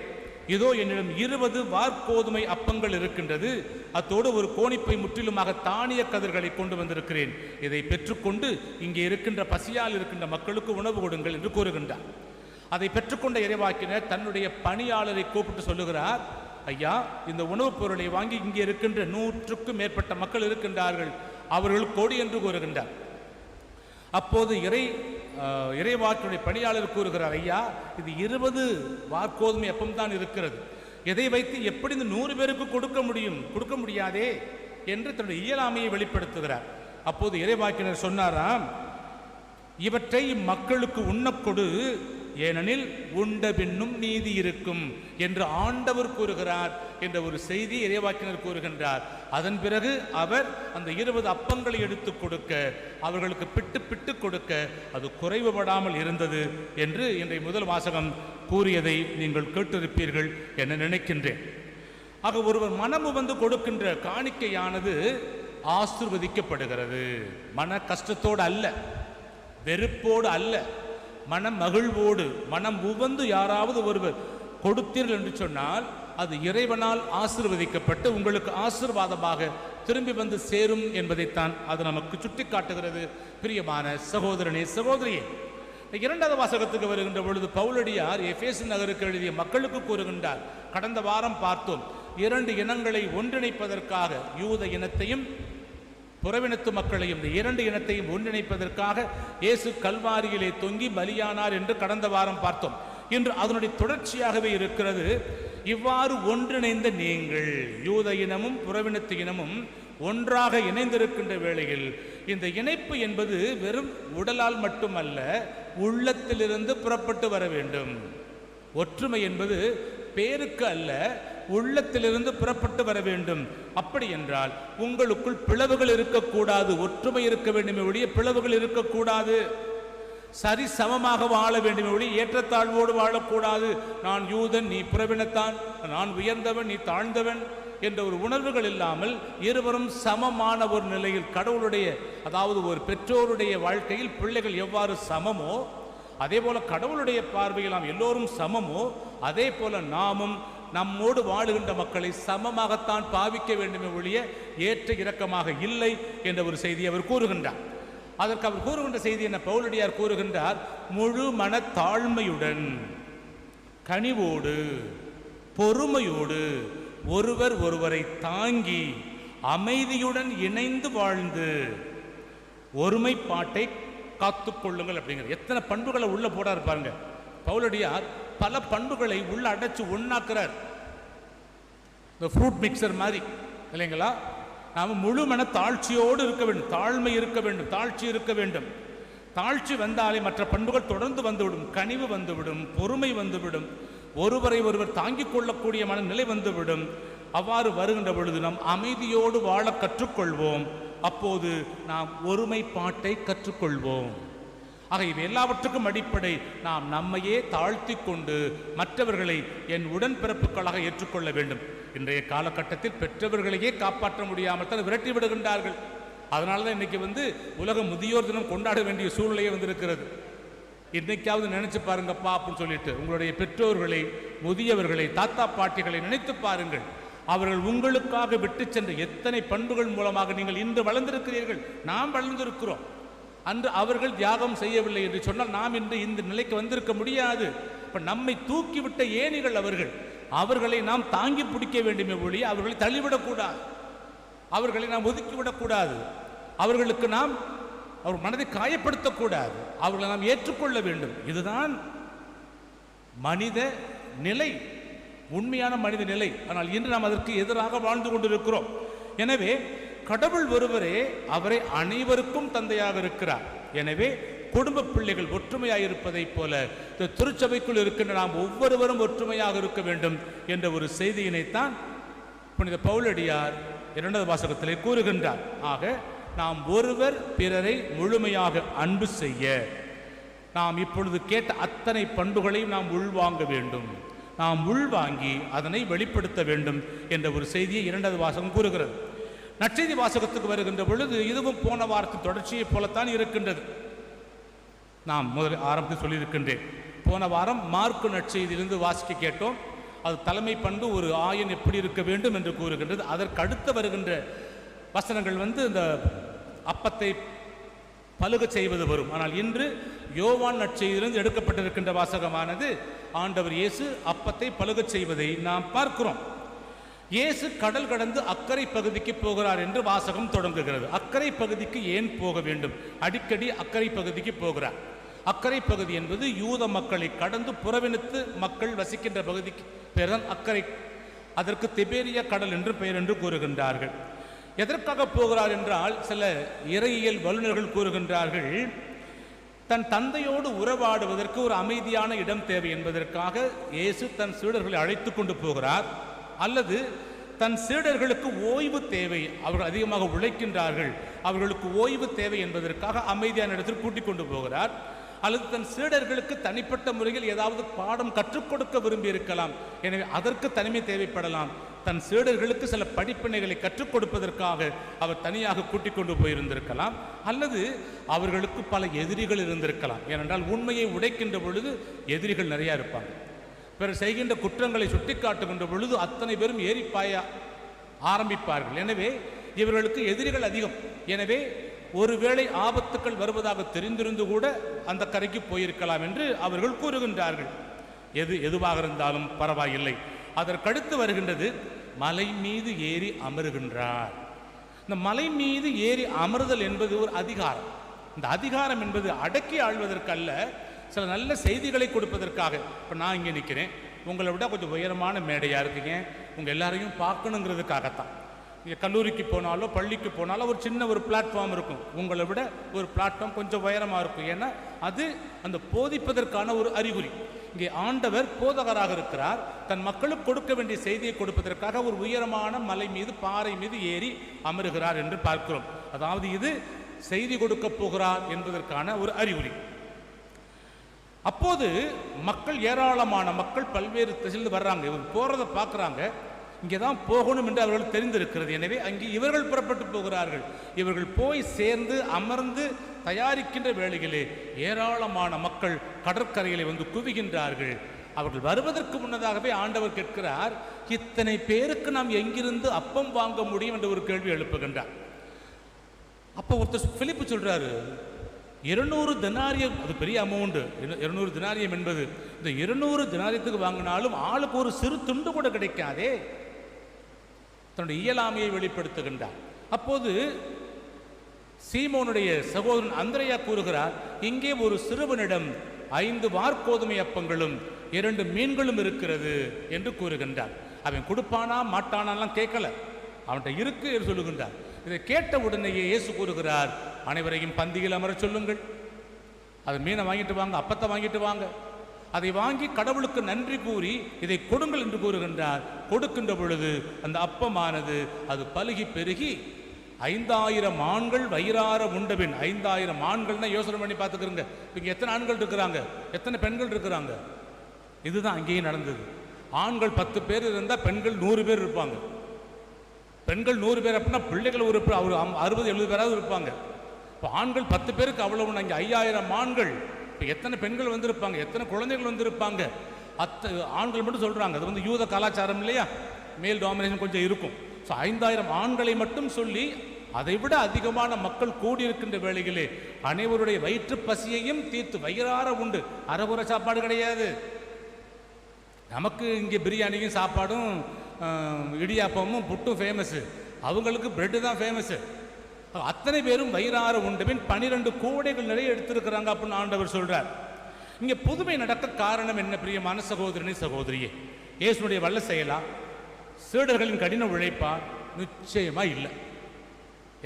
இதோ என்னிடம் 20 வார்கோதுமை அப்பங்கள் இருக்கின்றது. அத்தோடு ஒரு கோணிப்பை முற்றிலுமாக தானிய கதிர்களை கொண்டு வந்திருக்கிறேன். இதை பெற்றுக்கொண்டு இங்கே இருக்கின்ற பசியால் இருக்கின்ற மக்களுக்கு உணவு கொடுங்கள் என்று கூறுகின்றார். அதை பெற்றுக்கொண்ட இறைவாக்கினர் தன்னுடைய பணியாளரை கூப்பிட்டு சொல்லுகிறார், ஐயா, இந்த உணவுப் பொருளை வாங்கி இங்கே இருக்கின்ற 100க்கும் மேற்பட்ட மக்கள் இருக்கின்றார்கள், அவர்கள் கோடி என்று கூறுகின்றார். அப்போது இறைவாக்கினுடைய பணியாளர் கூறுகிறார், ஐயா, இது 20 வார்கோதுமை அப்பம் தான் இருக்கிறது, எதை வைத்து எப்படி இந்த 100 பேருக்கு கொடுக்க முடியாதே என்று தன்னுடைய இயலாமையை வெளிப்படுத்துகிறார். அப்போது இறைவாக்கினர் சொன்னாராம், இவற்றை மக்களுக்கு உண்ணக்கொடு, ஏனெனில் உண்ட பின்னும் நீதி இருக்கும் என்று ஆண்டவர் கூறுகிறார் என்ற ஒரு செய்தி இறைவாக்கினர் கூறுகின்றார். அதன் பிறகு அவர் அந்த 20 அப்பங்களை எடுத்து கொடுக்க, அவர்களுக்கு பிட்டு பிட்டு கொடுக்க அது குறைவுபடாமல் இருந்தது என்று இன்றைய முதல் வாசகம் கூறியதை நீங்கள் கேட்டிருப்பீர்கள் என நினைக்கின்றேன். ஆக ஒருவர் மனமு வந்து கொடுக்கின்ற காணிக்கையானது ஆசீர்வதிக்கப்படுகிறது. மன கஷ்டத்தோடு அல்ல, வெறுப்போடு அல்ல, மனம் மகிழ்வோடு மனம் உவந்து யாராவது ஒருவர் கொடுத்தீர்கள் என்று சொன்னால் அது இறைவனால் ஆசீர்வதிக்கப்பட்டு உங்களுக்கு ஆசீர்வாதமாக திரும்பி வந்து சேரும் என்பதைத்தான் அது நமக்கு சுட்டி காட்டுகிறது. பிரியமான சகோதரனே சகோதரியே, இரண்டாவது வாசகத்துக்கு வருகின்ற பொழுது பவுலடியார் எபேசு நகருக்கு எழுதிய மக்களுக்கு கூறுகின்றார். கடந்த வாரம் பார்த்தோம், 2 இனங்களை ஒன்றிணைப்பதற்காக யூத இனத்தையும் புறவினத்து மக்களையும், இந்த 2 இனத்தையும் ஒன்றிணைப்பதற்காக இயேசு கல்வாரியிலே தொங்கி பலியானார் என்று கடந்த வாரம் பார்த்தோம். இன்று அதனுடைய தொடர்ச்சியாகவே இருக்கிறது. இவ்வாறு ஒன்றிணைந்த நீங்கள், யூத இனமும் புறவினத்து இனமும் ஒன்றாக இணைந்திருக்கின்ற வேளையில் இந்த இணைப்பு என்பது வெறும் உடலால் மட்டுமல்ல, உள்ளத்திலிருந்து புறப்பட்டு வர வேண்டும். ஒற்றுமை என்பது பேருக்கு அல்ல, உள்ளத்திலிருந்து புறப்பட்டு வர வேண்டும். அப்படி என்றால் உங்களுக்குள் பிளவுகள் இருக்கக்கூடாது, ஒற்றுமை இருக்க வேண்டுமே ஒழிய பிளவுகள் இருக்கக்கூடாது. சரி சமமாக வாழ வேண்டுமே ஒழிய ஏற்றத்தாழ்வோடு வாழக்கூடாது. நான் யூதன், நீ புறவினத்தான், நான் உயர்ந்தவன், நீ தாழ்ந்தவன் என்ற ஒரு உணர்வுகள் இல்லாமல் இருவரும் சமமான ஒரு நிலையில் கடவுளுடைய, அதாவது ஒரு பெற்றோருடைய வாழ்க்கையில் பிள்ளைகள் எவ்வாறு சமமோ அதே போல கடவுளுடைய பார்வையில் நாம் எல்லோரும் சமமோ அதே போல நாமும் நம்மோடு வாழுகின்ற மக்களை சமமாகத்தான் பாவிக்க வேண்டுமே ஒழிய ஏற்ற இறக்கமாக இல்லை என்ற ஒரு செய்தியை அவர் கூறுகின்றார். அதற்கு அவர் கூறுகின்ற செய்தி என்ன? பவுலடியார் கூறுகின்றார், முழு மன தாழ்மையுடன் கனிவோடு பொறுமையோடு ஒருவர் ஒருவரை தாங்கி அமைதியுடன் இணைந்து வாழ்ந்து ஒருமைப்பாட்டை காத்துக்கொள்ளுங்கள் அப்படிங்கிற எத்தனை பண்புகளை உள்ள போடாரு பாருங்க. பவுலடியார் பல பண்புகளை உள்ள அடைச்சு ஒன்னாக்குறார். இந்த ஃப்ரூட் மிக்சர் மாதிரி இல்லைங்களா? நாம் முழு மன தாழ்ச்சியோடு இருக்க வேண்டும், தாழ்மை இருக்க வேண்டும், தாழ்ச்சி இருக்க வேண்டும். தாழ்ச்சி வந்தாலே மற்ற பண்புகள் தொடர்ந்து வந்துவிடும், கனிவு வந்துவிடும், பொறுமை வந்துவிடும், ஒருவரை ஒருவர் தாங்கிக் கொள்ளக்கூடிய மனநிலை வந்துவிடும். அவ்வாறு வருகின்ற பொழுது நாம் அமைதியோடு வாழ கற்றுக்கொள்வோம். அப்போது நாம் ஒருமைப்பாட்டை கற்றுக்கொள்வோம். ஆக இவை எல்லாவற்றுக்கும் அடிப்படை நாம் நம்மையே தாழ்த்தி கொண்டு மற்றவர்களை என் உடன்பிறப்புகளாக ஏற்றுக்கொள்ள வேண்டும். இன்றைய காலகட்டத்தில் பெற்றவர்களையே காப்பாற்ற முடியாமல் தான் விரட்டி விடுகின்றார்கள். அதனால தான் இன்னைக்கு உலக முதியோர் தினம் கொண்டாட வேண்டிய சூழ்நிலையே வந்திருக்கிறது. இன்னைக்காவது நினைச்சு பாருங்கப்பா அப்படின்னு சொல்லிட்டு உங்களுடைய பெற்றோர்களை, முதியவர்களை, தாத்தா பாட்டிகளை நினைத்து பாருங்கள். அவர்கள் உங்களுக்காக விட்டு சென்ற எத்தனை பண்புகள் மூலமாக நீங்கள் இன்று வளர்ந்திருக்கிறீர்கள், நாம் வளர்ந்திருக்கிறோம். அன்று அவர்கள் தியாகம் செய்யவில்லை என்று சொன்னால் நாம் இன்று இந்த நிலைக்கு வந்திருக்க முடியாது. இப்ப நம்மை தூக்கிவிட்ட ஏணிகள் அவர்கள். அவர்களை நாம் தாங்கி பிடிக்க வேண்டுமே ஒழிய அவர்களை தள்ளிவிடக்கூடாது, அவர்களை நாம் ஒதுக்கிவிடக்கூடாது, அவர்களுக்கு நாம் அவர் மனதை காயப்படுத்தக்கூடாது, அவர்களை நாம் ஏற்றுக்கொள்ள வேண்டும். இதுதான் மனித நிலை, உண்மையான மனித நிலை. ஆனால் இன்று நாம் அதற்கு எதிராக வாழ்ந்து கொண்டிருக்கிறோம். எனவே கடவுள் ஒருவரே, அவரை அனைவருக்கும் தந்தையாக இருக்கிறார். எனவே குடும்ப பிள்ளைகள் ஒற்றுமையாக இருப்பதைப் போல இந்த திருச்சபைக்குள் இருக்கின்ற நாம் ஒவ்வொருவரும் ஒற்றுமையாக இருக்க வேண்டும் என்ற ஒரு செய்தியினைத்தான் புனித பவுலடியார் 2வது வாசகத்திலே கூறுகின்றார். ஆக நாம் ஒருவர் பிறரை முழுமையாக அன்பு செய்ய நாம் இப்பொழுது கேட்ட அத்தனை பண்புகளையும் நாம் உள்வாங்க வேண்டும். நாம் உள்வாங்கி அதனை வெளிப்படுத்த வேண்டும் என்ற ஒரு செய்தியை 2வது வாசகம் கூறுகிறது. நற்செய்தி வாசகத்துக்கு வருகின்ற பொழுது இதுவும் போன வாரத்தின் தொடர்ச்சியை போலத்தான் இருக்கின்றது. நாம் முதல் ஆரம்பத்தில் சொல்லியிருக்கின்றேன். போன வாரம் மார்க்கு நற்செய்தியிலிருந்து வாசிக்க கேட்டோம். அது தலைமை பண்பு ஒரு ஆயன் எப்படி இருக்க வேண்டும் என்று கூறுகின்றது. அதற்கு அடுத்து வருகின்ற வசனங்கள் இந்த அப்பத்தை பலுக செய்வது வரும். ஆனால் இன்று யோவான் நற்செய்தியிலிருந்து எடுக்கப்பட்டிருக்கின்ற வாசகமானது ஆண்டவர் இயேசு அப்பத்தை பலுக செய்வதை நாம் பார்க்கிறோம். இயேசு கடல் கடந்து அக்கறை பகுதிக்கு போகிறார் என்று வாசகம் தொடங்குகிறது. அக்கறை பகுதிக்கு ஏன் போக வேண்டும்? அடிக்கடி அக்கறை பகுதிக்கு போகிறார். அக்கறை பகுதி என்பது யூத மக்களை கடந்து புறவினத்து மக்கள் வசிக்கின்ற பகுதிக்கு பெயர் தான் அக்கறை. அதற்கு திபேரியா கடல் என்று பெயர் என்று கூறுகின்றார்கள். எதற்காக போகிறார் என்றால் சில இறையியல் வல்லுநர்கள் கூறுகின்றார்கள், தன் தந்தையோடு உறவாடுவதற்கு ஒரு அமைதியான இடம் தேவை என்பதற்காக இயேசு தன் சீடர்களை அழைத்து கொண்டு போகிறார். அல்லது தன் சீடர்களுக்கு ஓய்வு தேவை, அவர்கள் அதிகமாக உழைக்கின்றார்கள், அவர்களுக்கு ஓய்வு தேவை என்பதற்காக அமைதியான இடத்தில் கூட்டிக் கொண்டு போகிறார். அல்லது தன் சீடர்களுக்கு தனிப்பட்ட முறையில் ஏதாவது பாடம் கற்றுக் கொடுக்க விரும்பி இருக்கலாம். எனவே அதற்கு தனிமை தேவைப்படலாம். தன் சீடர்களுக்கு சில படிப்பினைகளை கற்றுக் கொடுப்பதற்காக அவர் தனியாக கூட்டிக் கொண்டு போயிருந்திருக்கலாம். அல்லது அவர்களுக்கு பல எதிரிகள் இருந்திருக்கலாம். ஏனென்றால் உண்மையை உடைக்கின்ற பொழுது எதிரிகள் நிறையா இருப்பாங்க. பிறர் செய்கின்ற குற்றங்களை சுட்டிக்காட்டுகின்ற பொழுது அத்தனை பேரும் ஏறிப்பாய ஆரம்பிப்பார்கள். எனவே இவர்களுக்கு எதிரிகள் அதிகம். எனவே ஒருவேளை ஆபத்துக்கள் வருவதாக தெரிந்திருந்து கூட அந்த கரைக்கு போயிருக்கலாம் என்று அவர்கள் கூறுகின்றார்கள். எதுவாக இருந்தாலும் பரவாயில்லை. அதற்கடுத்து வருகின்றது, மலை மீது ஏறி அமருகின்றார். இந்த மலை மீது ஏறி அமருதல் என்பது ஒரு அதிகாரம். இந்த அதிகாரம் என்பது அடக்கி ஆள்வதற்கல்ல, சில நல்ல செய்திகளை கொடுப்பதற்காக. இப்போ நான் இங்கே நிற்கிறேன், உங்களை விட கொஞ்சம் உயரமான மேடையாக இருக்குங்க, உங்கள் எல்லாரையும் பார்க்கணுங்கிறதுக்காகத்தான். நீங்கள் கல்லூரிக்கு போனாலோ பள்ளிக்கு போனாலோ ஒரு சின்ன ஒரு பிளாட்ஃபார்ம் இருக்கும், உங்களை விட ஒரு பிளாட்ஃபார்ம் கொஞ்சம் உயரமாக இருக்கும். ஏன்னா அது அந்த போதிப்பதற்கான ஒரு அறிகுறி. இங்கே ஆண்டவர் போதகராக இருக்கிறார். தன் மக்களுக்கு கொடுக்க வேண்டிய செய்தியை கொடுப்பதற்காக ஒரு உயரமான மலை மீது, பாறை மீது ஏறி அமருகிறார் என்று பார்க்கிறோம். அதாவது இது செய்தி கொடுக்க போகிறார் என்பதற்கான ஒரு அறிகுறி. அப்போது மக்கள், ஏராளமான மக்கள் பல்வேறு திசையில் வர்றாங்க. இவர் போகிறத பார்க்குறாங்க. இங்கே தான் போகணும் என்று அவர்கள் தெரிந்திருக்கிறது. எனவே அங்கே இவர்கள் புறப்பட்டு போகிறார்கள். இவர்கள் போய் சேர்ந்து அமர்ந்து தயாரிக்கின்ற வேளையிலே ஏராளமான மக்கள் கடற்கரையிலே வந்து குவிகின்றார்கள். அவர்கள் வருவதற்கு முன்னதாகவே ஆண்டவர் கேட்கிறார், இத்தனை பேருக்கு நாம் எங்கிருந்து அப்பம் வாங்க முடியும் என்று ஒரு கேள்வி எழுப்புகின்றார். அப்போ ஒருத்தர் பிலிப்பு சொல்றாரு, 200 தினாரியம், அது பெரிய அமௌண்ட். 200 தினாரியம் என்பது, இந்த 200 தினாரியத்துக்கு வாங்கினாலும் ஆளுக்கு ஒரு சிறு துண்டு கூட கிடைக்காதே. தன்னுடைய இயலாமையை வெளிப்படுத்துகின்றார். அப்போது சீமோனுடைய சகோதரன் அந்திரேயா கூறுகிறார், இங்கே ஒரு சிறுவனிடம் 5 வார்கோதுமை அப்பங்களும் 2 மீன்களும் இருக்கிறது என்று கூறுகின்றார். அவன் கொடுப்பானா மாட்டானாலாம் கேட்கல, அவன்கிட்ட இருக்கு என்று சொல்லுகின்றார். இதை கேட்ட உடனேயே இயேசு கூறுகிறார், அனைவரையும் பந்தியில் அமர சொல்லுங்கள். அது மீனை வாங்கிட்டு வாங்க, அப்பத்தை வாங்கிட்டு வாங்க. அதை வாங்கி கடவுளுக்கு நன்றி கூறி இதை கொடுங்கள் என்று கூறுகின்றார். கொடுக்கின்ற பொழுது அந்த அப்பமானது அது பலுகி பெருகி 5000 ஆண்கள் வயிறார உண்டபின். 5000 ஆண்கள்னா யோசனை பண்ணி பார்த்துக்கிறங்க. இங்கே எத்தனை ஆண்கள் இருக்கிறாங்க, எத்தனை பெண்கள் இருக்கிறாங்க? இதுதான் அங்கேயும் நடந்தது. ஆண்கள் 10 பேர் இருந்தால் பெண்கள் 100 பேர் இருப்பாங்க. பெண்கள் 100 பேர் அப்படின்னா பிள்ளைகள் ஒரு 60-70 பேராவது இருப்பாங்க. இப்போ ஆண்கள் 10 பேருக்கு அவ்வளவு. இங்கே 5000 ஆண்கள். இப்போ எத்தனை பெண்கள் வந்திருப்பாங்க, எத்தனை குழந்தைகள் வந்திருப்பாங்க? ஆண்கள் மட்டும் சொல்கிறாங்க. அது வந்து யூத கலாச்சாரம் இல்லையா, மேல் டாமினேஷன் கொஞ்சம் இருக்கும். ஸோ 5000 ஆண்களை மட்டும் சொல்லி அதை விட அதிகமான மக்கள் கூடியிருக்கின்ற வேளையிலே அனைவருடைய வயிற்று பசியையும் தீர்த்து வயிறார உண்டு. அரைகுறை சாப்பாடு கிடையாது. நமக்கு இங்கே பிரியாணியும் சாப்பாடும் இடியாப்பமும் புட்டும் ஃபேமஸ்ஸு, அவங்களுக்கு பிரெட்டு தான் ஃபேமஸ்ஸு. அத்தனை பேரும் வயிறார உண்டபின் 12 கூடைகள் நிறைய எடுத்திருக்கிறாங்க அப்படின்னு ஆண்டவர் சொல்றார். இங்கே புதுமை நடக்க காரணம் என்ன பிரியமான சகோதரனே சகோதரியே? இயேசுனுடைய வல்ல செயலா, சீடர்களின் கடின உழைப்பா? நிச்சயமா இல்லை.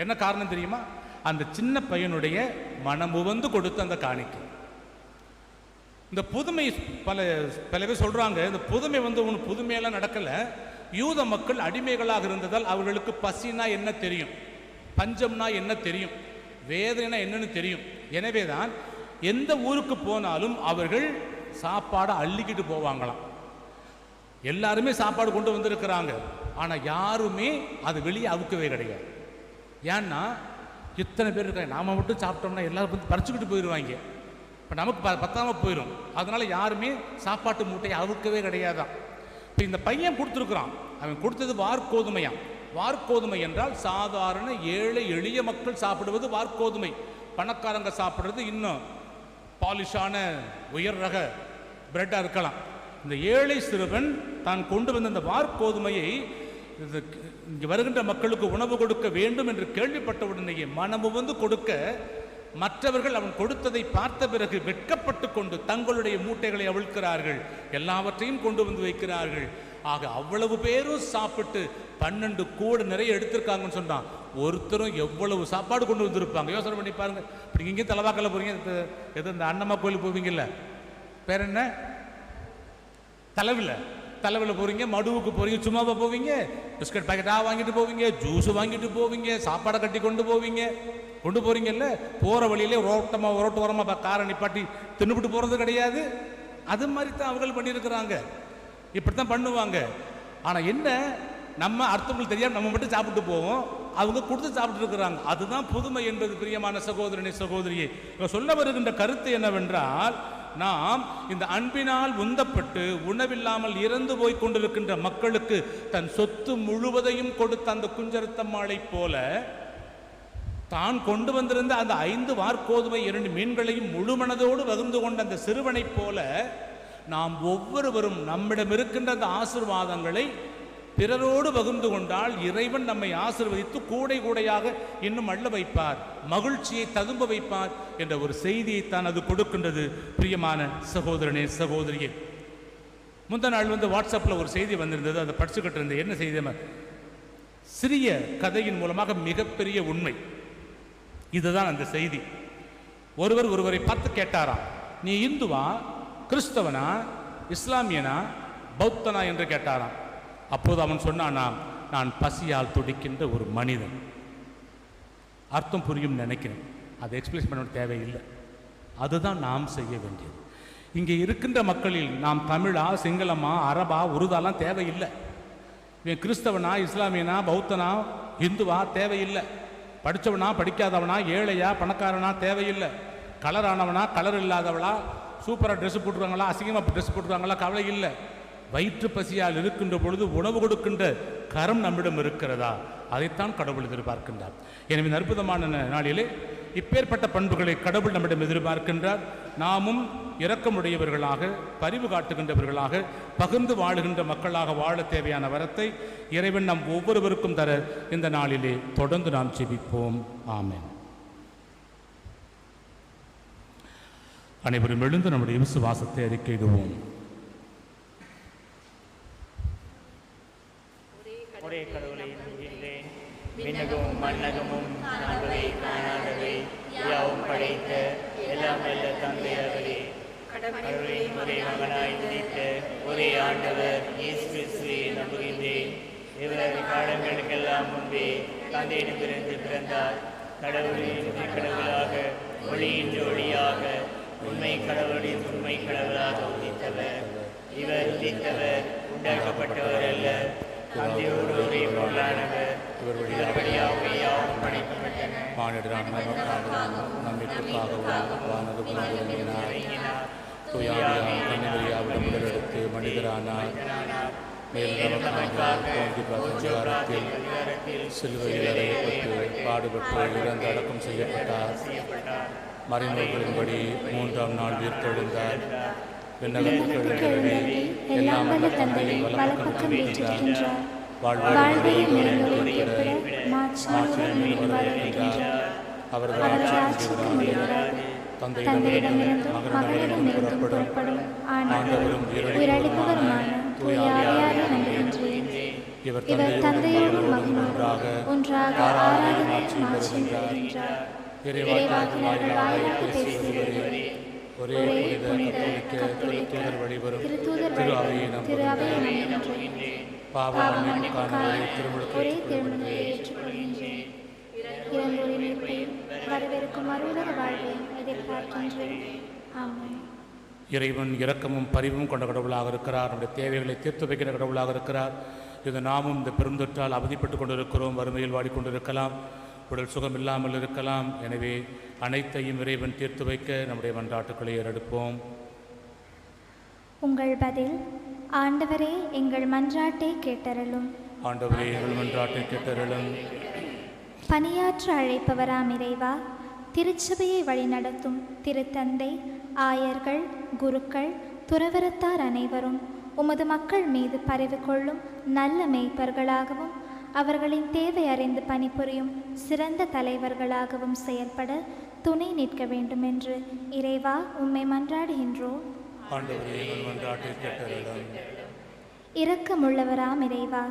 என்ன காரணம் தெரியுமா? அந்த சின்ன பையனுடைய மனமுவந்து கொடுத்த அந்த காணிக்கை. இந்த புதுமை பல பேர் சொல்றாங்க, இந்த புதுமை வந்து ஒன்று புதுமையெல்லாம் நடக்கலை. யூத மக்கள் அடிமைகளாக இருந்ததால் அவர்களுக்கு பசினா என்ன தெரியும், பஞ்சம்னா என்ன தெரியும், வேதனைனா என்னன்னு தெரியும். எனவே தான் எந்த ஊருக்கு போனாலும் அவர்கள் சாப்பாடை அள்ளிக்கிட்டு போவாங்களாம். எல்லாருமே சாப்பாடு கொண்டு வந்திருக்கிறாங்க, ஆனால் யாருமே அது வெளியே அவுக்கவே கிடையாது. ஏன்னா இத்தனை பேர் இருக்காங்க, நாம் மட்டும் சாப்பிட்டோம்னா எல்லாரும் வந்து பறிச்சுக்கிட்டு போயிடுவாங்க. இப்போ நமக்கு பத்தாமல் போயிடும். அதனால் யாருமே சாப்பாட்டு மூட்டையை அவுக்கவே கிடையாதான். இப்போ இந்த பையன் கொடுத்துருக்குறான், அவன் கொடுத்தது வார்கோதுமையாம். வார்கோதுமை என்றால் சாதாரண ஏழை எளிய மக்கள் சாப்பிடுவது வார்கோதுமை. பணக்காரங்க சாப்பிட்றது இன்னும் பாலிஷான உயர் ரக பிரெட்டாக இருக்கலாம். இந்த ஏழை சிறுவன் தான் கொண்டு வந்த அந்த வார்கோதுமையை இங்கே வருகின்ற மக்களுக்கு உணவு கொடுக்க வேண்டும் என்று கேள்விப்பட்ட உடனேயே மனமு வந்து கொடுக்க, மற்றவர்கள் அவன் கொடுத்ததை பார்த்த பிறகு வெட்கப்பட்டு கொண்டு தங்களுடைய மூட்டைகளை அவிழ்க்கிறார்கள், எல்லாவற்றையும் கொண்டு வந்து வைக்கிறார்கள். ஆக அவ்வளவு பேரும் சாப்பிட்டு 12 கூடை நிறைய எடுத்திருக்காங்கன்னு சொன்னான். ஒருத்தரும் எவ்வளவு சாப்பாடு கொண்டு வந்திருப்பாங்க யோசனை பண்ணி பாருங்க. இப்படி இங்கே தலைவாக்கல போறீங்க, எது இந்த அண்ணம்மா கோயிலுக்கு போவீங்கல்ல, பேர் என்ன, தலைவில் தலைவில் போகிறீங்க, மடுவுக்கு போகிறீங்க, சும்மாவா போவீங்க? பிஸ்கட் பாக்கெட்டாக வாங்கிட்டு போவீங்க, ஜூஸ் வாங்கிட்டு போவீங்க, சாப்பாடை கட்டி கொண்டு போவீங்க. கொண்டு போகிறீங்கல்ல, போகிற வழியிலே ரோட்டு ஓரமாக காரை நிப்பாட்டி தின்னுபிட்டு போகிறது கிடையாது. அது மாதிரி தான் அவர்கள் பண்ணியிருக்கிறாங்க. இப்படி தான் பண்ணுவாங்க. ஆனால் என்ன, நம்ம அடுத்தவங்களுக்கு தெரியாமல் நம்ம மட்டும் சாப்பிட்டு போவோம், அவங்க கொடுத்து சாப்பிட்டு இருக்கிறாங்க. அதுதான் புதுமை என்பது பிரியமான சகோதரனே சகோதரியே. சொல்ல வருகின்ற கருத்து என்னவென்றால், நாம் இந்த அன்பினால் உந்தப்பட்டு உணவில்லாமல் இறந்து போய் கொண்டிருக்கின்ற மக்களுக்கு தன் சொத்து முழுவதையும் கொடுத்த அந்த குஞ்சரத்தம்மாளை போல, தான் கொண்டு வந்திருந்த அந்த 5 வார்கோதுமை 2 மீன்களையும் முழுமனதோடு பகிர்ந்து கொண்ட அந்த சிறுவனைப் போல, நாம் ஒவ்வொருவரும் நம்மிடம் இருக்கின்ற அந்த ஆசீர்வாதங்களை பிறரோடு பகிர்ந்து கொண்டால் இறைவன் நம்மை ஆசீர்வதித்து கூடை கூடையாக இன்னும் அள்ள வைப்பார், மகிழ்ச்சியை ததும்ப வைப்பார் என்ற ஒரு செய்தியைத்தான் அது கொடுக்கின்றது. பிரியமான சகோதரனே சகோதரியே, முந்த நாள் வாட்ஸ்அப்பில் ஒரு செய்தி வந்திருந்தது. அதை படிச்சுக்கிட்டு இருந்தேன். என்ன செய்தி? சிறிய கதையின் மூலமாக மிகப்பெரிய உண்மை. இதுதான் அந்த செய்தி. ஒருவரை பார்த்து கேட்டாராம், நீ இந்துவா, கிறிஸ்தவனா, இஸ்லாமியனா, பௌத்தனா என்று கேட்டாராம். அப்போது அவன் சொன்னானா, நான் பசியால் துடிக்கின்ற ஒரு மனிதன். அர்த்தம் புரியும் நினைக்கிறேன், அதை எக்ஸ்பிளைன் பண்ண தேவையில்லை. அதுதான் நாம் செய்ய வேண்டியது. இங்கே இருக்கின்ற மக்களில் நாம் தமிழா, சிங்களமா, அரபா, உருதாலாம் தேவையில்லை. இவன் கிறிஸ்தவனா, இஸ்லாமியனா, பௌத்தனா, இந்துவா தேவையில்லை. படித்தவனா, படிக்காதவனா, ஏழையா, பணக்காரனா தேவையில்லை. கலரானவனா, கலர் இல்லாதவளா, சூப்பராக ட்ரெஸ் போட்டுருக்காங்களா, அசிங்கமாக ட்ரெஸ் போட்டுருக்காங்களா, கவலை இல்லை. வயிற்று பசியால் இருக்கின்ற பொழுது உணவு கொடுக்கின்ற கரம் நம்மிடம் இருக்கிறதா, அதைத்தான் கடவுள் எதிர்பார்க்கின்றார். எனவே அற்புதமான நாளிலே இப்பேற்பட்ட பண்புகளை கடவுள் நம்மிடம் எதிர்பார்க்கின்றார். நாமும் இரக்கமுடையவர்களாக, பரிவு காட்டுகின்றவர்களாக, பகிர்ந்து வாழுகின்ற மக்களாக வாழ தேவையான வரத்தை இறைவன் நம் ஒவ்வொருவருக்கும் தர இந்த நாளிலே தொடர்ந்து நாம் ஜெபிப்போம். ஆமென். அனைவரும் எழுந்து நம்முடைய விசுவாசத்தை அறிக்கையிடுவோம். ஒரே கடவுளை நம்புகின்றேன். விண்ணகமும் மண்ணகமும் காண்பவை காணாதவை யாவும் படைத்த எல்லாம் வல்ல தந்தையாகவே, கடவுளின் ஒரே மகனாய் உதித்த ஒரே ஆண்டவர் இயேசு கிறிஸ்துவை நம்புகின்றேன். இவர் காலங்களுக்கெல்லாம் முன்பே தந்தையிடமிருந்து பிறந்தார். கடவுளின் கடவுளாக, ஒளியின் ஒளியாக, உண்மை கடவுளின் உண்மை கடவுளாக உதித்தவர். இவர் உதித்தவர் உண்டாக்கப்பட்டவர் அல்ல, தந்தையோடு ஒரே பொருளானவர். இவர் வழியாக யாவும் படைக்கப்பட்டன. மானிடரான நம்பிக்கைக்காகவும் வானது புலங்கினார். தூயாவியால் கன்னிமரியாவிடம் உடலெடுத்து மனிதரானார். மேலும் அதிகாரத்தில் சிலுவையில் அறையப்பட்டு பாடுபட்டு இறந்து அடக்கம் செய்யப்பட்டார். மறைநூல்களின்படி 3ஆம் நாள் உயிர்த்தெழுந்தார். எல்லாம் வல்ல தந்தையை வலப்பக்கம் வீற்றிருக்கின்றார். வாழ்வையும் நிறைவேற்றப்பட மாட்சியுடன் மீண்டும் வருகின்றார். அவர்கள் ஆட்சிக்கு முடிவராது. தந்தையிடமிருந்தும் மகனிடமிருந்தும் புறப்படும் ஆண்டவரும் உயிரளிப்பவருமான தூய ஆவியாரை நம்புகின்றேன். இவர் தந்தையோடும் மகனோடும் ஒன்றாக ஆராதனை மாட்சியும் பெறுகின்றார். இறைவாக்கின் வாயிலாக பேசுகிறவரே, ஒரே புனித கத்தோலிக்க திருத்தூதர் வழிவரும் திரு அவையை நம்புகின்றேன். பாவ மன்னிப்புக்கான ஒரே திருமணத்தை ஏற்றுக்கொள்கின்றேன். இறந்தோரின் மீட்பையும் வரவிருக்கும் மறுவுலக வாழ்வையும் எதிர்பார்க்கின்றேன். ஆமென். இறைவன் இரக்கமும் பரிவும் கொண்ட கடவுளாக இருக்கிறார். நம்முடைய தேவைகளை தீர்த்து வைக்கிற கடவுளாக இருக்கிறார். இது நாமும் இந்த பெருந்தொற்றால் அவதிப்பட்டு கொண்டிருக்கிறோம். வறுமையில் வாடிக்கொண்டிருக்கலாம், உடல் சுகம் இல்லாமல் இருக்கலாம். எனவே அனைத்தையும் இறைவன் தீர்த்து வைக்க நம்முடைய மன்றாட்டுக்களை ஏறெடுப்போம். உங்கள் பதில்: ஆண்டவரே, எங்கள் மன்றாட்டை கேட்டருளும். ஆண்டவரே, எங்கள் மன்றாட்டை கேட்டருளும். பணியாற்ற அழைப்பவராம் இறைவா, திருச்சபையை வழிநடத்தும் திருத்தந்தை, ஆயர்கள், குருக்கள், துறவரத்தார் அனைவரும் உமது மக்கள் மீது பரிவு கொள்ளும் நல்ல மேய்ப்பர்களாகவும் அவர்களின் தேவை அறிந்து பணிபுரியும் சிறந்த தலைவர்களாகவும் செயல்பட துணை நிற்க வேண்டும் என்று இறைவா உம்மை மன்றாடுகின்றோம். ஆண்டவரே, எங்கள் மன்றாட்டை கேட்டருளும். இரக்கமுள்ளவராம் இறைவா,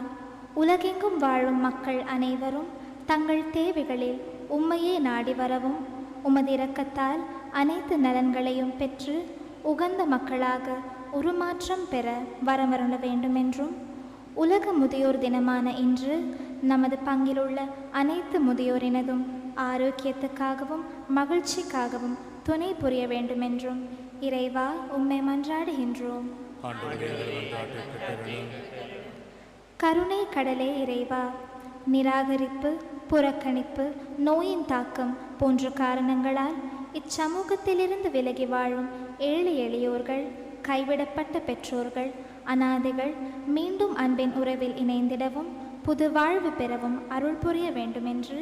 உலகெங்கும் வாழும் மக்கள் அனைவரும் தங்கள் தேவைகளில் உம்மையே நாடி வரவும் உமது இரக்கத்தால் அனைத்து நலன்களையும் பெற்று உகந்த மக்களாக உருமாற்றம் பெற வரமருள வேண்டுமென்றும், உலக முதியோர் தினமான இன்று நமது பங்கிலுள்ள அனைத்து முதியோரினதும் ஆரோக்கியத்துக்காகவும் மகிழ்ச்சிக்காகவும் துணை புரிய வேண்டுமென்றும் இறைவா உம்மை மன்றாடுகின்றோம். கருணை கடலே இறைவா, நிராகரிப்பு, புறக்கணிப்பு, நோயின் தாக்கம் போன்ற காரணங்களால் இச்சமூகத்திலிருந்து விலகி வாழும் ஏழை எளியோர்கள், கைவிடப்பட்ட பெற்றோர்கள், அனாதைகள் மீண்டும் அன்பின் உறவில் இணைந்திடவும் புது வாழ்வு பெறவும் அருள் புரிய வேண்டுமென்று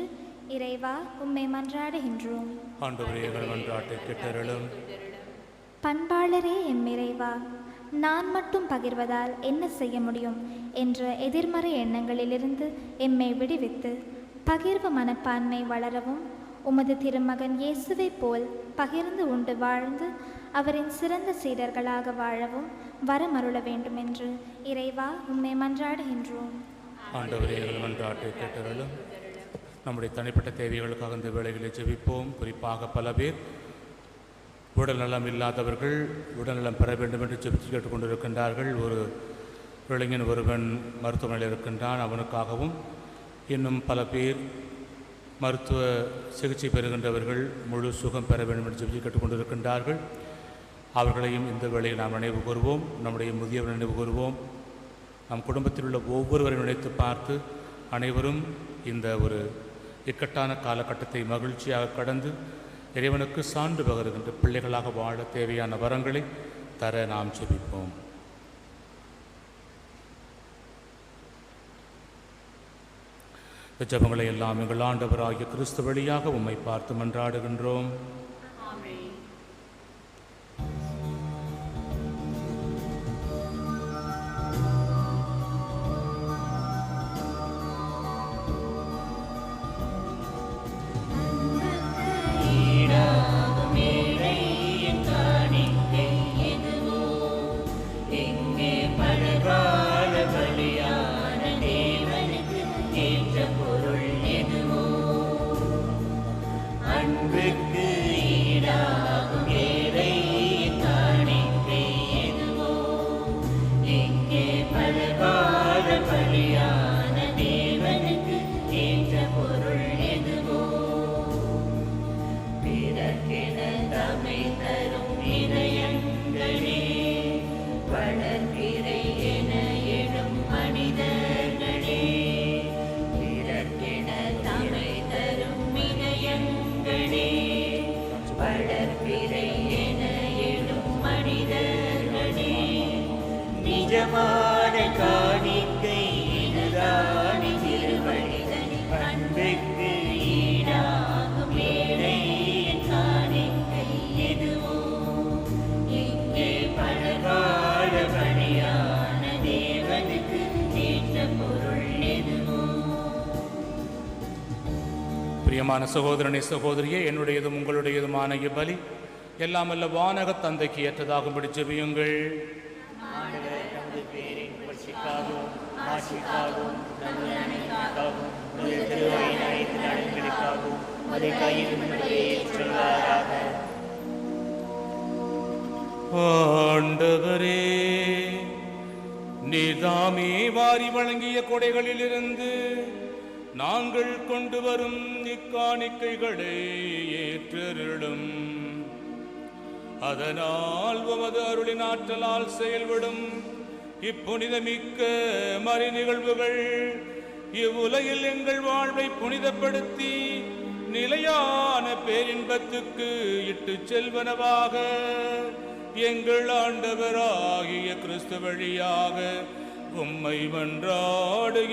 இறைவா உம்மை மன்றாடுகின்றோம். பண்பாளரே எம் இறைவா, நான் மட்டும் பகிர்வதால் என்ன செய்ய முடியும் என்ற எதிர்மறை எண்ணங்களிலிருந்து எம்மை விடுவித்து பகிர்வு மனப்பான்மை வளரவும், உமது திருமகன் இயேசுவை போல் பகிர்ந்து உண்டு வாழ்ந்து அவரின் சிறந்த சீடர்களாக வாழவும் வரமருள வேண்டுமென்று இறைவா உம்மை மன்றாடுகின்றோம். நம்முடைய தனிப்பட்ட தேவைகளுக்காக இந்த வேளைகளை ஜெபிப்போம். குறிப்பாக பல பேர் உடல்நலம் இல்லாதவர்கள் உடல்நலம் பெற வேண்டும் என்று ஜெபித்து கேட்டுக்கொண்டிருக்கின்றார்கள். ஒரு இளைஞன் ஒருவன் மருத்துவமனையில் இருக்கின்றான், அவனுக்காகவும் இன்னும் பல பேர் மருத்துவ சிகிச்சை பெறுகின்றவர்கள் முழு சுகம் பெற வேண்டும் என்று ஜெபித்து கேட்டுக்கொண்டிருக்கின்றார்கள். அவர்களையும் இந்த வேளையில் நாம் நினைவு கூறுவோம். நம்முடைய முதியவரை நினைவு கூறுவோம். நம் குடும்பத்தில் உள்ள ஒவ்வொருவரையும் நினைத்து பார்த்து அனைவரும் இந்த ஒரு இக்கட்டான காலகட்டத்தை மகிழ்ச்சியாக கடந்து இறைவனுக்கு சான்று பகருகின்ற பிள்ளைகளாக வாழ தேவையான வரங்களை தர நாம் ஜெபிப்போம். ஜெபங்களை எல்லாம் எங்கள் ஆண்டவராகிய கிறிஸ்து வழியாக உம்மை பார்த்து மன்றாடுகின்றோம். பிரியமான சகோதரனே சகோதரியே, என்னுடையதும் உங்களுடையதுமான இப்பலி எல்லாம் அல்ல வானக தந்தைக்கு ஏற்றதாகும்படி ஜெபியுங்கள். ஆண்டவரே, நீதாமே வாரி வழங்கிய கொடைகளிலிருந்து நாங்கள் கொண்டு வரும் இக்காணிக்கைகளை ஏற்றருளும். அதனால் உமது அருளின் ஆற்றலால் செயல்படும் இப்புனிதமிக்க மறை நிகழ்வுகள் இவ்வுலகில் எங்கள் வாழ்வை புனிதப்படுத்தி நிலையான பேரின்பத்துக்கு இட்டு செல்வனவாக எங்கள் ஆண்டவராகிய கிறிஸ்து வழியாக உம்மை மன்றாடுகின்றோம்.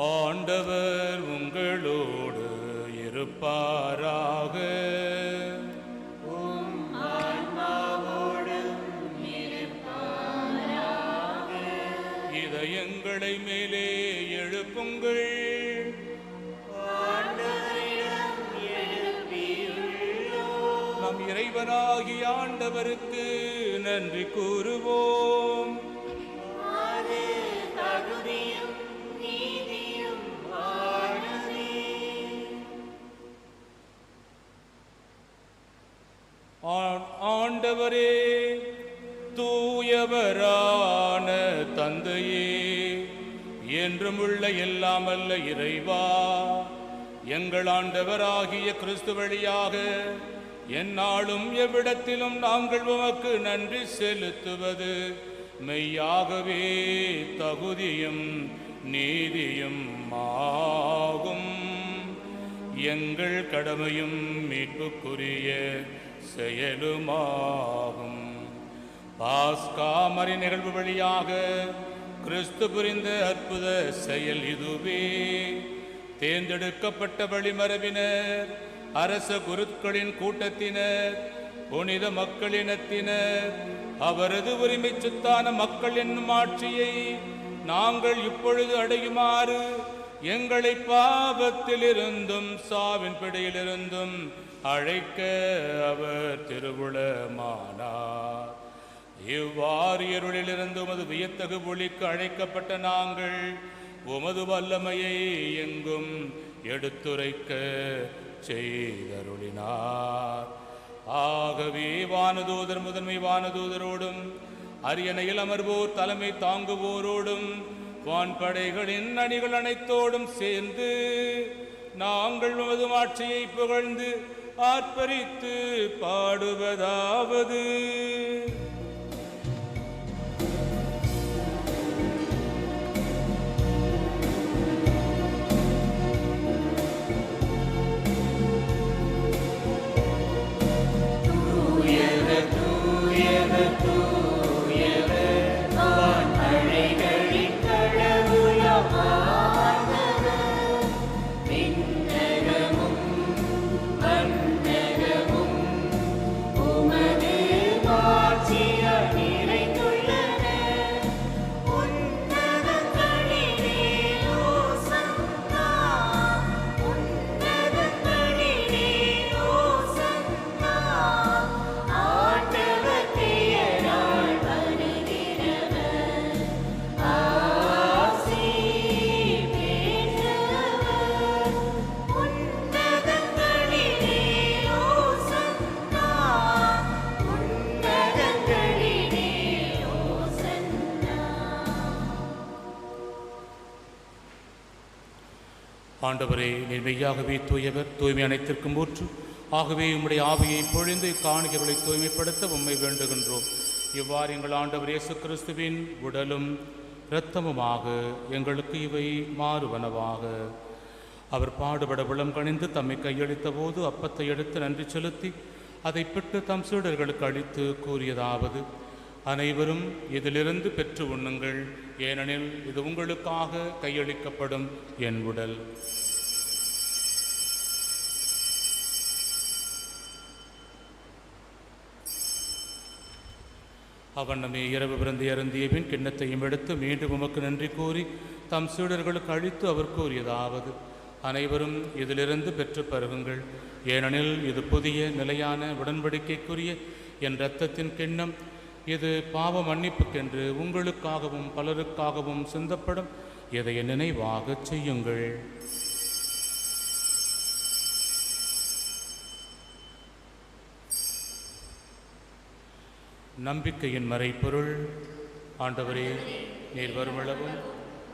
ஆண்டவர் உங்களோடு இருப்பாராக. இதயங்களை மேலே எழுப்புங்கள். நம் இறைவனாகிய ஆண்டவருக்கு நன்றி கூறுவோம். தகுதியும் நீதியும் ஆண்டவரே, தூயவரான தந்தையே, என்றும் உள்ள எல்லாம் அல்ல இறைவா, எங்கள் ஆண்டவராகிய கிறிஸ்து வழியாக எந்நாளும் எவ்விடத்திலும் நாங்கள் உமக்கு நன்றி செலுத்துவது மெய்யாகவே தகுதியும் நீதியும் ஆகும். எங்கள் கடமையும் மீட்புக்குரிய செயலுமாகும். பாஸ்கா மறை நிகழ்வு வழியாக கிறிஸ்து புரிந்த அற்புத செயல் இதுவே. தேர்ந்தெடுக்கப்பட்ட வழிமரபினர், அரச குருக்களின் கூட்டத்தினர், புனித மக்களினத்தினர், அவரது உரிமை சொத்தான மக்கள் என்னும் ஆட்சியை நாங்கள் இப்பொழுது அடையுமாறு எங்களை பாவத்திலிருந்தும் சாவின் பிடியிலிருந்தும் அழைக்க அவர் திருவுளமானார். இவ்வாறு இருளிலிருந்து உமது வியத்தகு ஒளிக்கு அழைக்கப்பட்ட நாங்கள் உமது வல்லமையை எங்கும் எடுத்துரைக்க செய்தருளினார். ஆகவே வானதூதர் முதன்மை வானதூதரோடும் அரியணையில் அமர்வோர் தலைமை தாங்குவோரோடும் வான்படைகளின் அணிகள் அனைத்தோடும் சேர்ந்து நாங்கள் உமது ஆட்சியை புகழ்ந்து ஆர்ப்பரித்து பாடுவதாவது: ஆண்டவரே, நீர் மெய்யாகவே தூயவர், தூய்மை அனைத்திற்கும் ஊற்று. ஆகவே உம்முடைய ஆவியை பொழிந்து காணிக்கைகளை தூய்மைப்படுத்த உம்மை வேண்டுகின்றோம். இவ்வாறு எங்கள் ஆண்டவர் இயேசு கிறிஸ்துவின் உடலும் இரத்தமுமாக எங்களுக்கு இவை மாறுவனவாக. அவர் பாடுபட விளம் கணிந்து தம்மை கையளித்த போது அப்பத்தை எடுத்து நன்றி செலுத்தி அதை பிட்டு தம் சீடர்களுக்கு அளித்து கூறியதாவது: அனைவரும் இதிலிருந்து பெற்று உண்ணுங்கள், ஏனெனில் இது உங்களுக்காக கையளிக்கப்படும் என் உடல். அவண்ணமே இரவு பிறந்து அருந்திய பின் கிண்ணத்தையும் எடுத்து மீண்டும் உமக்கு நன்றி கூறி தம் சீடர்களுக்கு அளித்து அவர் கூறியதாவது: அனைவரும் இதிலிருந்து பெற்று பருகுங்கள், ஏனெனில் இது புதிய நிலையான உடன்படிக்கைக்குரிய என் இரத்தத்தின் கிண்ணம். இது பாவ மன்னிப்புக்கென்று உங்களுக்காகவும் பலருக்காகவும் சிந்தப்படும். இதை நினைவாக செய்யுங்கள். நம்பிக்கையின் மறைப்பொருள். ஆண்டவரே, நீர் வருமளவும்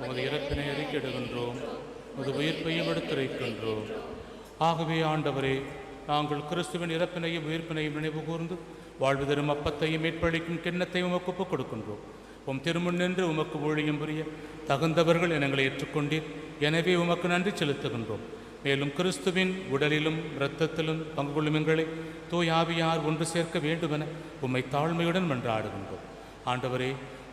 உமது இறப்பினை அறிக்கையிடுகின்றோம், உமது உயிர்ப்பையும் எடுத்துரைக்கின்றோம். ஆகவே ஆண்டவரே, நாங்கள் கிறிஸ்துவின் இறப்பினையும் உயிர்ப்பினையும் நினைவு கூர்ந்து வாழ்வு தரும் அப்பத்தையும் மீட்பளிக்கும் கிண்ணத்தையும் உமக்கு ஒப்புக் கொடுக்கின்றோம். உம் திருமுன் நின்று உமக்கு ஊழியம் புரிய தகுந்தவர்கள் எங்களை ஏற்றுக்கொண்டீர். எனவே உமக்கு நன்றி செலுத்துகின்றோம். மேலும் கிறிஸ்துவின் உடலிலும் இரத்தத்திலும் பங்கு கொள்ளும் எங்களை தூய் ஆவியார் ஒன்று சேர்க்க வேண்டுமென உம்மை தாழ்மையுடன் மன்றாடுகின்றோம். ஆண்டவரே,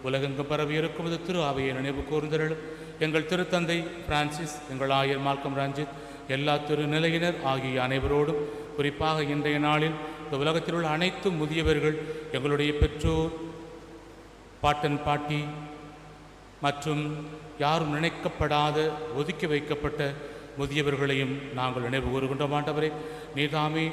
உலகெங்கும் பரவி இருக்கும்போது திரு ஆவியை நினைவு கூர்ந்தருளும். எங்கள் திருத்தந்தை பிரான்சிஸ், எங்கள் ஆயர் மால்கம் ரஞ்சித், எல்லா திருநிலையினர் ஆகிய அனைவரோடும், குறிப்பாக இன்றைய நாளில் இந்த உலகத்தில் உள்ள அனைத்து முதியவர்கள், எங்களுடைய பெற்றோர், பாட்டன் பாட்டி மற்றும் யாரும் நினைக்கப்படாத ஒதுக்கி வைக்கப்பட்ட முதியவர்களையும் நாங்கள் நினைவு கூறுகின்றோம். ஆண்டவரே, நீதாமே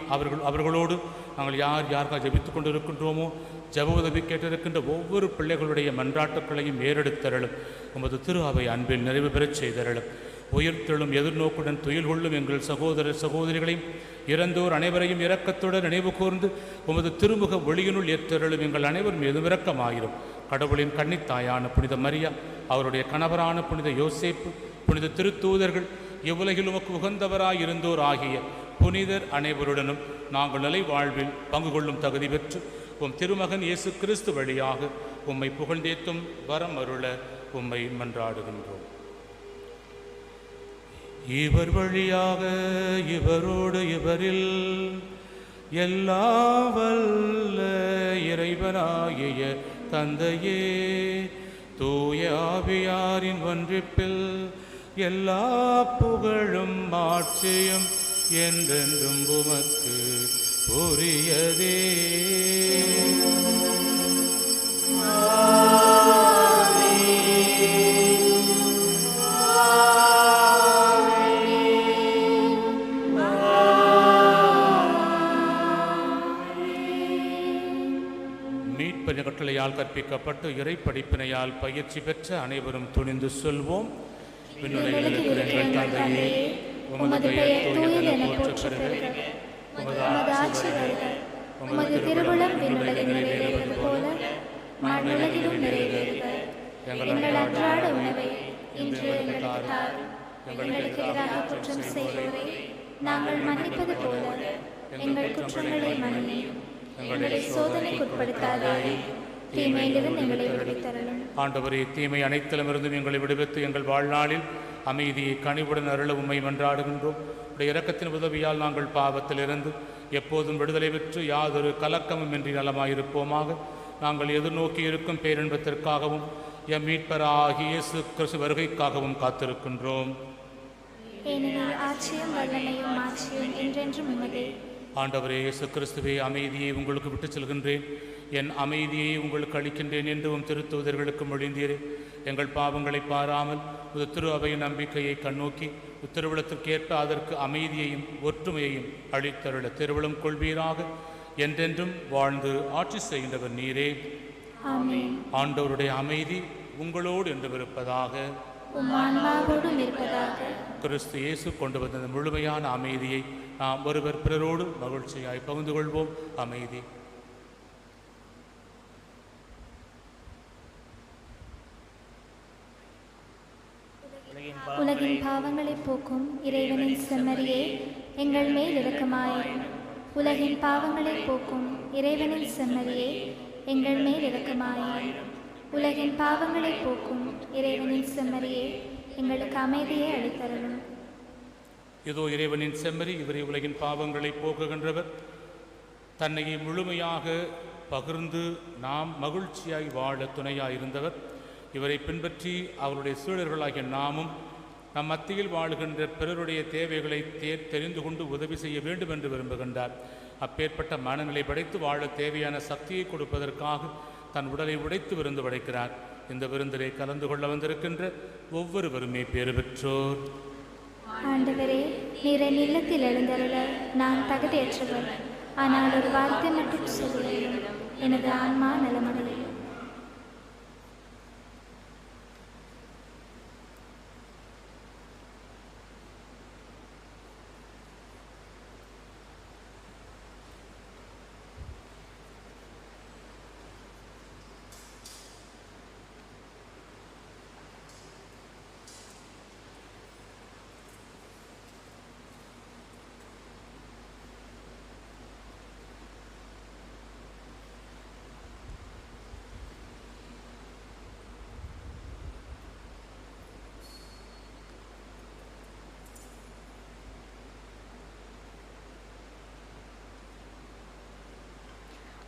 அவர்களோடு நாங்கள் யாருக்காக ஜெபித்துக் கொண்டிருக்கின்றோமோ, ஜெப உதவி கேட்டிருக்கின்ற ஒவ்வொரு பிள்ளைகளுடைய மன்றாட்டுக்களையும் ஏறெடுத்தருளும். உமது திரு அவை அன்பில் நிறைவு பெறச் செய்தருளும். உயிர்த்தெழும் எதிர்நோக்குடன் துயில் கொள்ளும் எங்கள் சகோதர சகோதரிகளையும் இறந்தோர் அனைவரையும் இரக்கத்துடன் நினைவு கூர்ந்து உமது திருமுக ஒளியினுள் ஏற்றருளும் எங்கள் அனைவர் மீதும் இரக்கமாயிரும். கடவுளின் கன்னித்தாயான புனித மரியா, அவருடைய கணவரான புனித யோசேப்பு, புனித திருத்தூதர்கள், இவ்வுலகில் உமக்கு உகந்தவராய் இருந்தோர் ஆகிய புனிதர் அனைவருடனும் நாங்கள் நிலை வாழ்வில் பங்கு கொள்ளும் தகுதி பெற்று உம் திருமகன் இயேசு கிறிஸ்து வழியாக உம்மை புகழ்ந்தேத்தும் வரம் அருள உம்மை மன்றாடுகின்றோம். இவர் வழியாக இவரோடு இவரில் எல்லா வல்ல இறைவனாகிய தந்தையே, தூய ஆவியாரின் ஒன்றிப்பில் எல்லா புகழும் ஆட்சியும் என்றென்றும் உமக்கு உரியதே. மீட்பு கட்டளையால் கற்பிக்கப்பட்டு இறை படிப்பினையால் பயிற்சி பெற்ற அனைவரும் துணிந்து சொல்வோம். விண்ணுலகில் இருக்கிற எங்கள் தந்தையே, உமது பெயர் தூயது என போற்றப் பெறுக. உமது ஆட்சி வருக. உமது திருவுளம் விண்ணுலகில் நிறைவேறுவது போல மண்ணுலகிலும் நிறைவேறுக. எங்கள் அன்றாட உணவை இன்று எங்களுக்கு தாரும். எங்களுக்கு எதிராக குற்றம் செய்வோரை நாங்கள் மன்னிப்பது போல எங்கள் குற்றங்களை மன்னியும். எங்களை சோதனைக்குட்படுத்தாதேயும், தீமையிலிருந்து எங்களை விடுவித்தருளும். ஆண்டவரே, தீமை அனைத்திலுமிருந்தும் எங்களை விடுவித்து எங்கள் வாழ்நாளில் அமைதியை கனிவுடன் அருள உம்மை மன்றாடுகின்றோம். உடைய இரக்கத்தின் உதவியால் நாங்கள் பாவத்திலிருந்து எப்போதும் விடுதலை பெற்று யாதொரு கலக்கமும் இன்றி நலமாயிருப்போமாக. நாங்கள் எதிர்நோக்கி இருக்கும் பேரின்பத்திற்காகவும் எம் மீட்பராகிய இயேசு கிறிஸ்து வருகைக்காகவும் காத்திருக்கின்றோம். ஏனெனில் ஆட்சியும் வல்லமையும் மாட்சியும் என்றென்றும் உமதே. ஆண்டவரே இயேசு கிறிஸ்துவே, அமைதியை உங்களுக்கு விட்டுச் செல்கின்றேன், என் அமைதியை உங்களுக்கு அளிக்கின்றேன் என்று உம் திருத்தூதர்களுக்கு மொழிந்தீரே. எங்கள் பாவங்களை பாராமல் உது திரு அவையின் நம்பிக்கையை கண்ணோக்கி உத்திருவிழத்திற்கேற்ப அதற்கு அமைதியையும் ஒற்றுமையையும் அளித்தருள திருவிழம் கொள்வீராக. என்றென்றும் வாழ்ந்து ஆட்சி செய்கின்றவர் நீரே. ஆமென். ஆண்டவருடைய அமைதி உங்களோடு என்றிருப்பதாக. உம் ஆன்மாவோடும் இருப்பதாக. கிறிஸ்து இயேசு கொண்டு வந்த முழுமையான அமைதியை நாம் ஒருவர் பிறரோடு மகிழ்ச்சியாய் பகிர்ந்து கொள்வோம். அமைதி. உலகின் பாவங்களை போக்கும் இறைவனின் செம்மறியே, எங்கள் மேல் இரக்கமாயிரும். உலகின் பாவங்களை போக்கும் இறைவனின் செம்மறியே, எங்கள் மேல் இரக்கமாயிரும். உலகின் பாவங்களை போக்கும் இறைவனின் செம்மறியே, எங்களுக்கு அமைதியை அளித்தருளும். இதோ இறைவனின் செம்மறி, இவரை உலகின் பாவங்களை போக்குகின்றவர். தன்னையே முழுமையாக பகிர்ந்து நாம் மகிழ்ச்சியாய் வாழ துணையாயிருந்தவர். இவரை பின்பற்றி அவருடைய சீடர்களாகிய நாமும் நம் மத்தியில் வாழுகின்ற பிறருடைய தேவைகளை தெரிந்து கொண்டு உதவி செய்ய வேண்டும் என்று விரும்புகின்றார். அப்பேற்பட்ட மனநிலை படைத்து வாழ தேவையான சக்தியை கொடுப்பதற்காக தன் உடலை உடைத்து விருந்து படைக்கிறார். இந்த விருந்திலே கலந்து கொள்ள வந்திருக்கின்ற ஒவ்வொருவருமே பேறு பெற்றோர். ஆண்டவரே, நீரை நிலத்தில் எழுந்தருள நான் தகுதியற்றவர். ஆனால் ஒரு வார்த்தை மட்டும் சொல்லுகிறேன், எனது ஆன்மா நலமடையும்.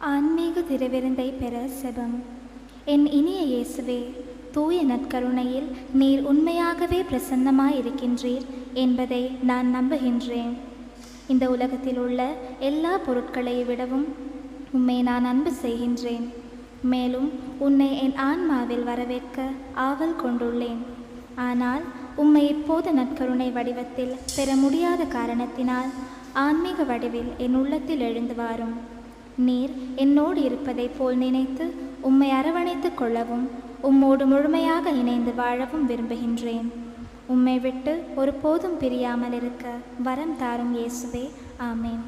ஆன்மீக திருவிருந்தை பெற செபம். என் இனிய இயேசுவே, தூய நற்கருணையில் நீர் உண்மையாகவே பிரசன்னமாயிருக்கின்றீர் என்பதை நான் நம்புகின்றேன். இந்த உலகத்தில் உள்ள எல்லா பொருட்களை விடவும் உம்மை நான் அன்பு செய்கின்றேன். மேலும் உன்னை என் ஆன்மாவில் வரவேற்க ஆவல் கொண்டுள்ளேன். ஆனால் உம்மை இப்போது நற்கருணை வடிவத்தில் பெற முடியாத காரணத்தினால் ஆன்மீக வடிவில் என் உள்ளத்தில் எழுந்து வாரும். நீர் என்னோடு இருப்பதைப் போல் நினைத்து உம்மை அரவணைத்து கொள்ளவும் உம்மோடு முழுமையாக இணைந்து வாழவும் விரும்புகின்றேன். உம்மை விட்டு ஒருபோதும் பிரியாமல் இருக்க வரம் தாரும் இயேசுவே. ஆமேன்.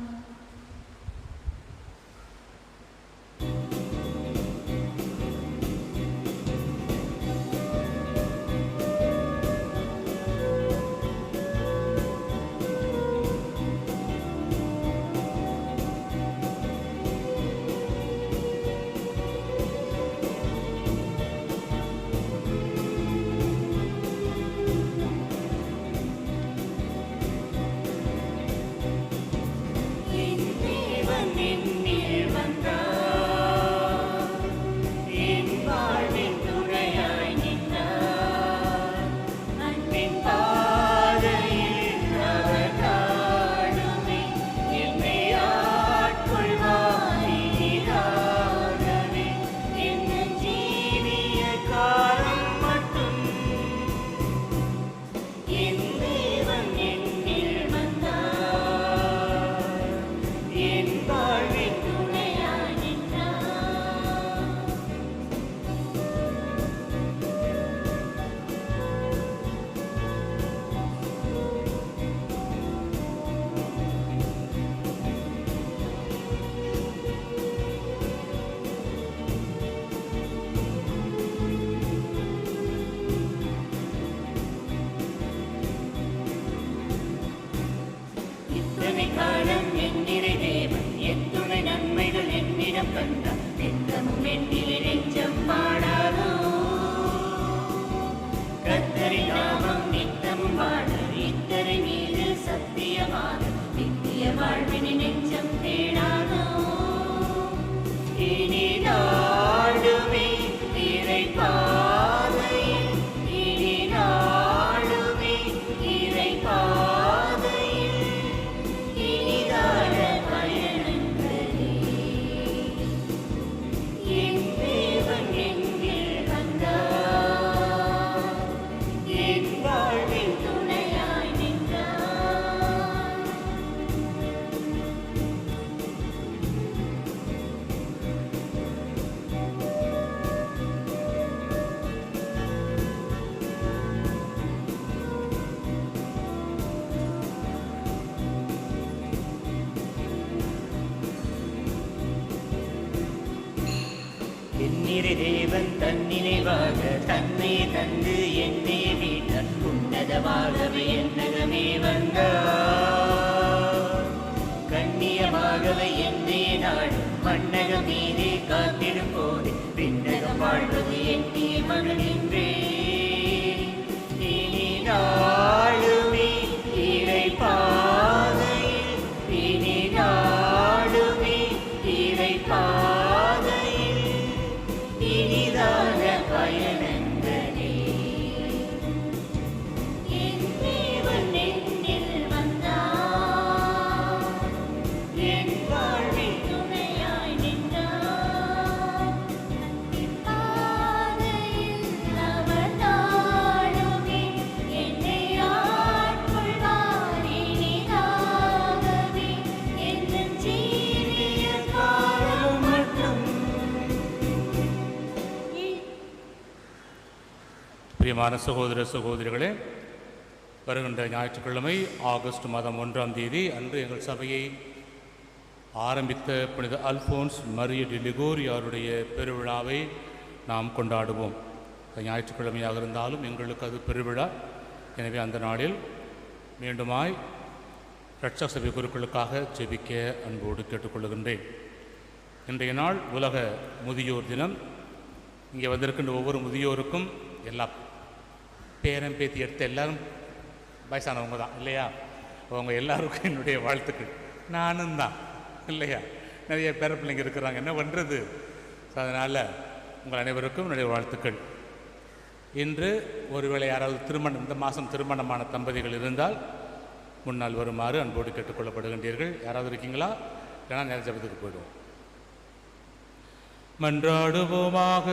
தேவன் தன் நினைவாக தன்னை தந்து என்னை மீட்டார். உன்னதமாகவே என்னகமே வந்தார். கண்ணியமாகவே என்னை நாடும் மன்னக மீதே காத்திடும் போது விண்ணகம் வாழ்வது என்னை மகிழ்கின்றே. இனி நாளுமே இறை பாதையில், இனி நாளுமே இறை பாதையில் இனிதான பயணங்களே. என் தேவன் என்னில் வந்தார், என் வாழ்வில் துணையாய் நின்றார். அன்பின் பாதையில் அவர் நாளுமே என்னை ஆட்கொள்வார். இனிதாகவே என் ஜீவிய காலம் மட்டும் பிரியமான சகோதர சகோதரிகளே, வருகின்ற ஞாயிற்றுக்கிழமை ஆகஸ்ட் மாதம் 1ஆம் தேதி அன்று எங்கள் சபையை ஆரம்பித்த புனித அல்போன்ஸ் மரிய டி லிகோரியாருடைய பெருவிழாவை நாம் கொண்டாடுவோம். ஞாயிற்றுக்கிழமையாக இருந்தாலும் எங்களுக்கு அது பெருவிழா. எனவே அந்த நாளில் மீண்டுமாய் இரட்சக சபை குருக்களுக்காக ஜெபிக்க அன்போடு கேட்டுக்கொள்கின்றேன். இன்றைய நாள் உலக முதியோர் தினம். இங்கே வந்திருக்கின்ற ஒவ்வொரு முதியோருக்கும் எல்லா பேரன் பேத்தி எடுத்த எல்லாரும் வயசானவங்க தான் இல்லையா? அவங்க எல்லாருக்கும் என்னுடைய வாழ்த்துக்கள். நானும் தான் இல்லையா? நிறைய பேர பிள்ளைங்க இருக்கிறாங்க, என்ன பண்ணுறது? அதனால் உங்கள் அனைவருக்கும் என்னுடைய வாழ்த்துக்கள். இன்று ஒருவேளை யாராவது இந்த மாதம் திருமணமான தம்பதிகள் இருந்தால் முன்னால் வருமாறு அன்போடு கேட்டுக்கொள்ளப்படுகின்றீர்கள். யாராவது இருக்கீங்களா? இல்லைனா நேர ஜபத்துக்கு போயிடுவோம். மன்றாடுவோமாக.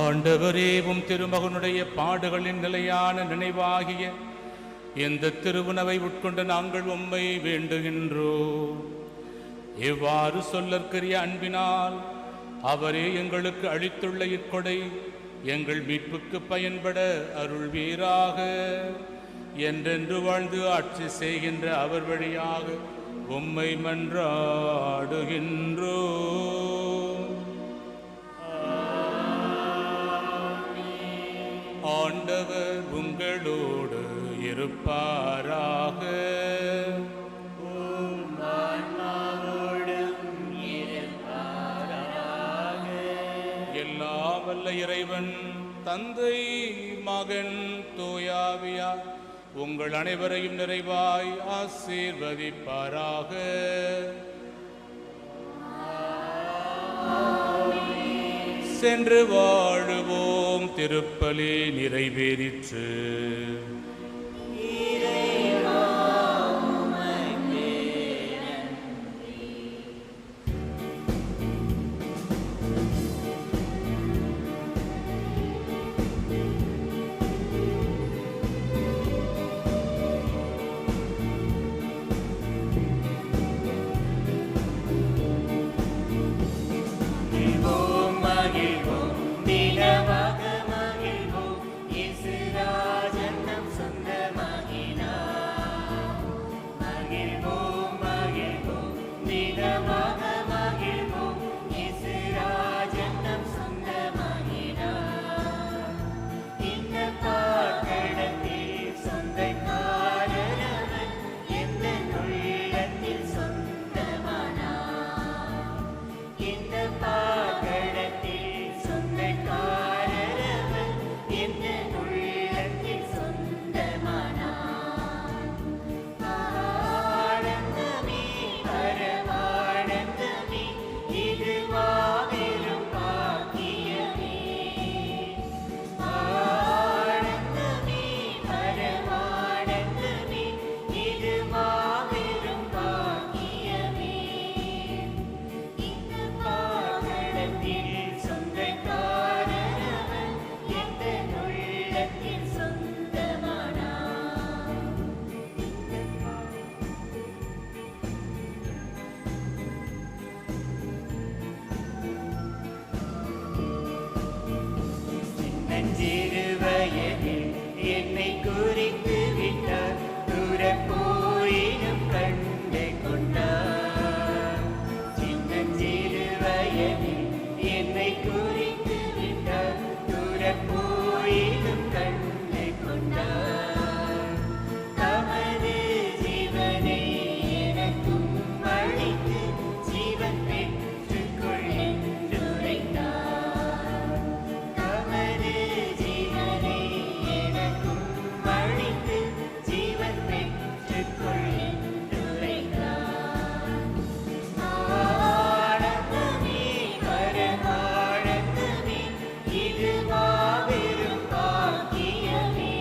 ஆண்டவரேவும் திருமகனுடைய பாடுகளின் நிலையான நினைவாகிய இந்த திருவுணவை உட்கொண்டு நாங்கள் உம்மை வேண்டுகின்றோம். எவ்வாறு சொல்லற்கரிய அன்பினால் அவரே எங்களுக்கு அளித்துள்ள இக்கொடை எங்கள் மீட்புக்கு பயன்பட அருள்வீராக. என்றென்று வாழ்ந்து ஆட்சி செய்கின்ற அவர் வழியாக உம்மை மன்றாடுகின்றோ. ஆண்டவர் உங்களோடு இருப்பாராக. எல்லாம் வல்ல இறைவன் தந்தை மகன் தூயாவியார் உங்கள் அனைவரையும் நிறைவாய் ஆசீர்வதிப்பாராக. சென்று வாழுவோம். திருப்பலி நிறைவேறிற்று. சிறுவயதில் என்னை குறித்து விட்டார், தூர போயினும் கண்டு கொண்டார். சின்னஞ்சிறு வயதில் என்னை குறித்து விட்டார், தூர போயினும் கண்டு கொண்டார். தமது ஜீவனை எனக்கும் அளித்து ஜீவன் பெற்றுக்கொள் என்றுரைத்தார். தமது ஜீவனை எனக்கும் அளித்து ஜீவன் பெற்றுக்கொள் என்றுரைத்தார். ஆனந்தமே பரமானந்தமே, இது மாபெரும் பாக்கியமே.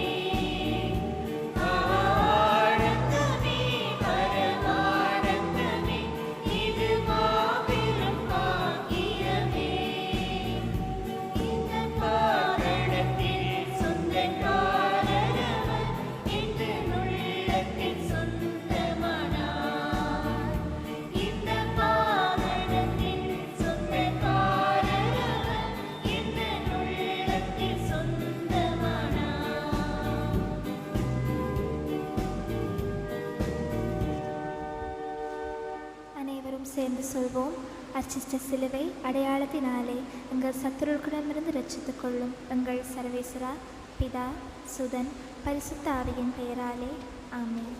ஆனந்தமே பரமானந்தமே, இது மாபெரும் பாக்கியமே. இந்த பாகடத்தில் சொந்தக்காரரவர் இந்த உள்ளத்தில் சொந்தமானார். இந்த பாகடத்தில் சொந்தக்காரரவர் இந்த உள்ளத்தில் சொந்தமானார். அனைவரும் சேர்ந்து சொல்வோம். அர்ச்சிஷ்ட சிலுவை அடையாளத்தினாலே எங்கள் சத்துருக்களிடமிருந்து ரட்சித்துக் கொள்ளும் எங்கள் சர்வேஸ்வரா, பிதா, சுதன், பரிசுத்த ஆவியின் பெயராலே ஆமென்.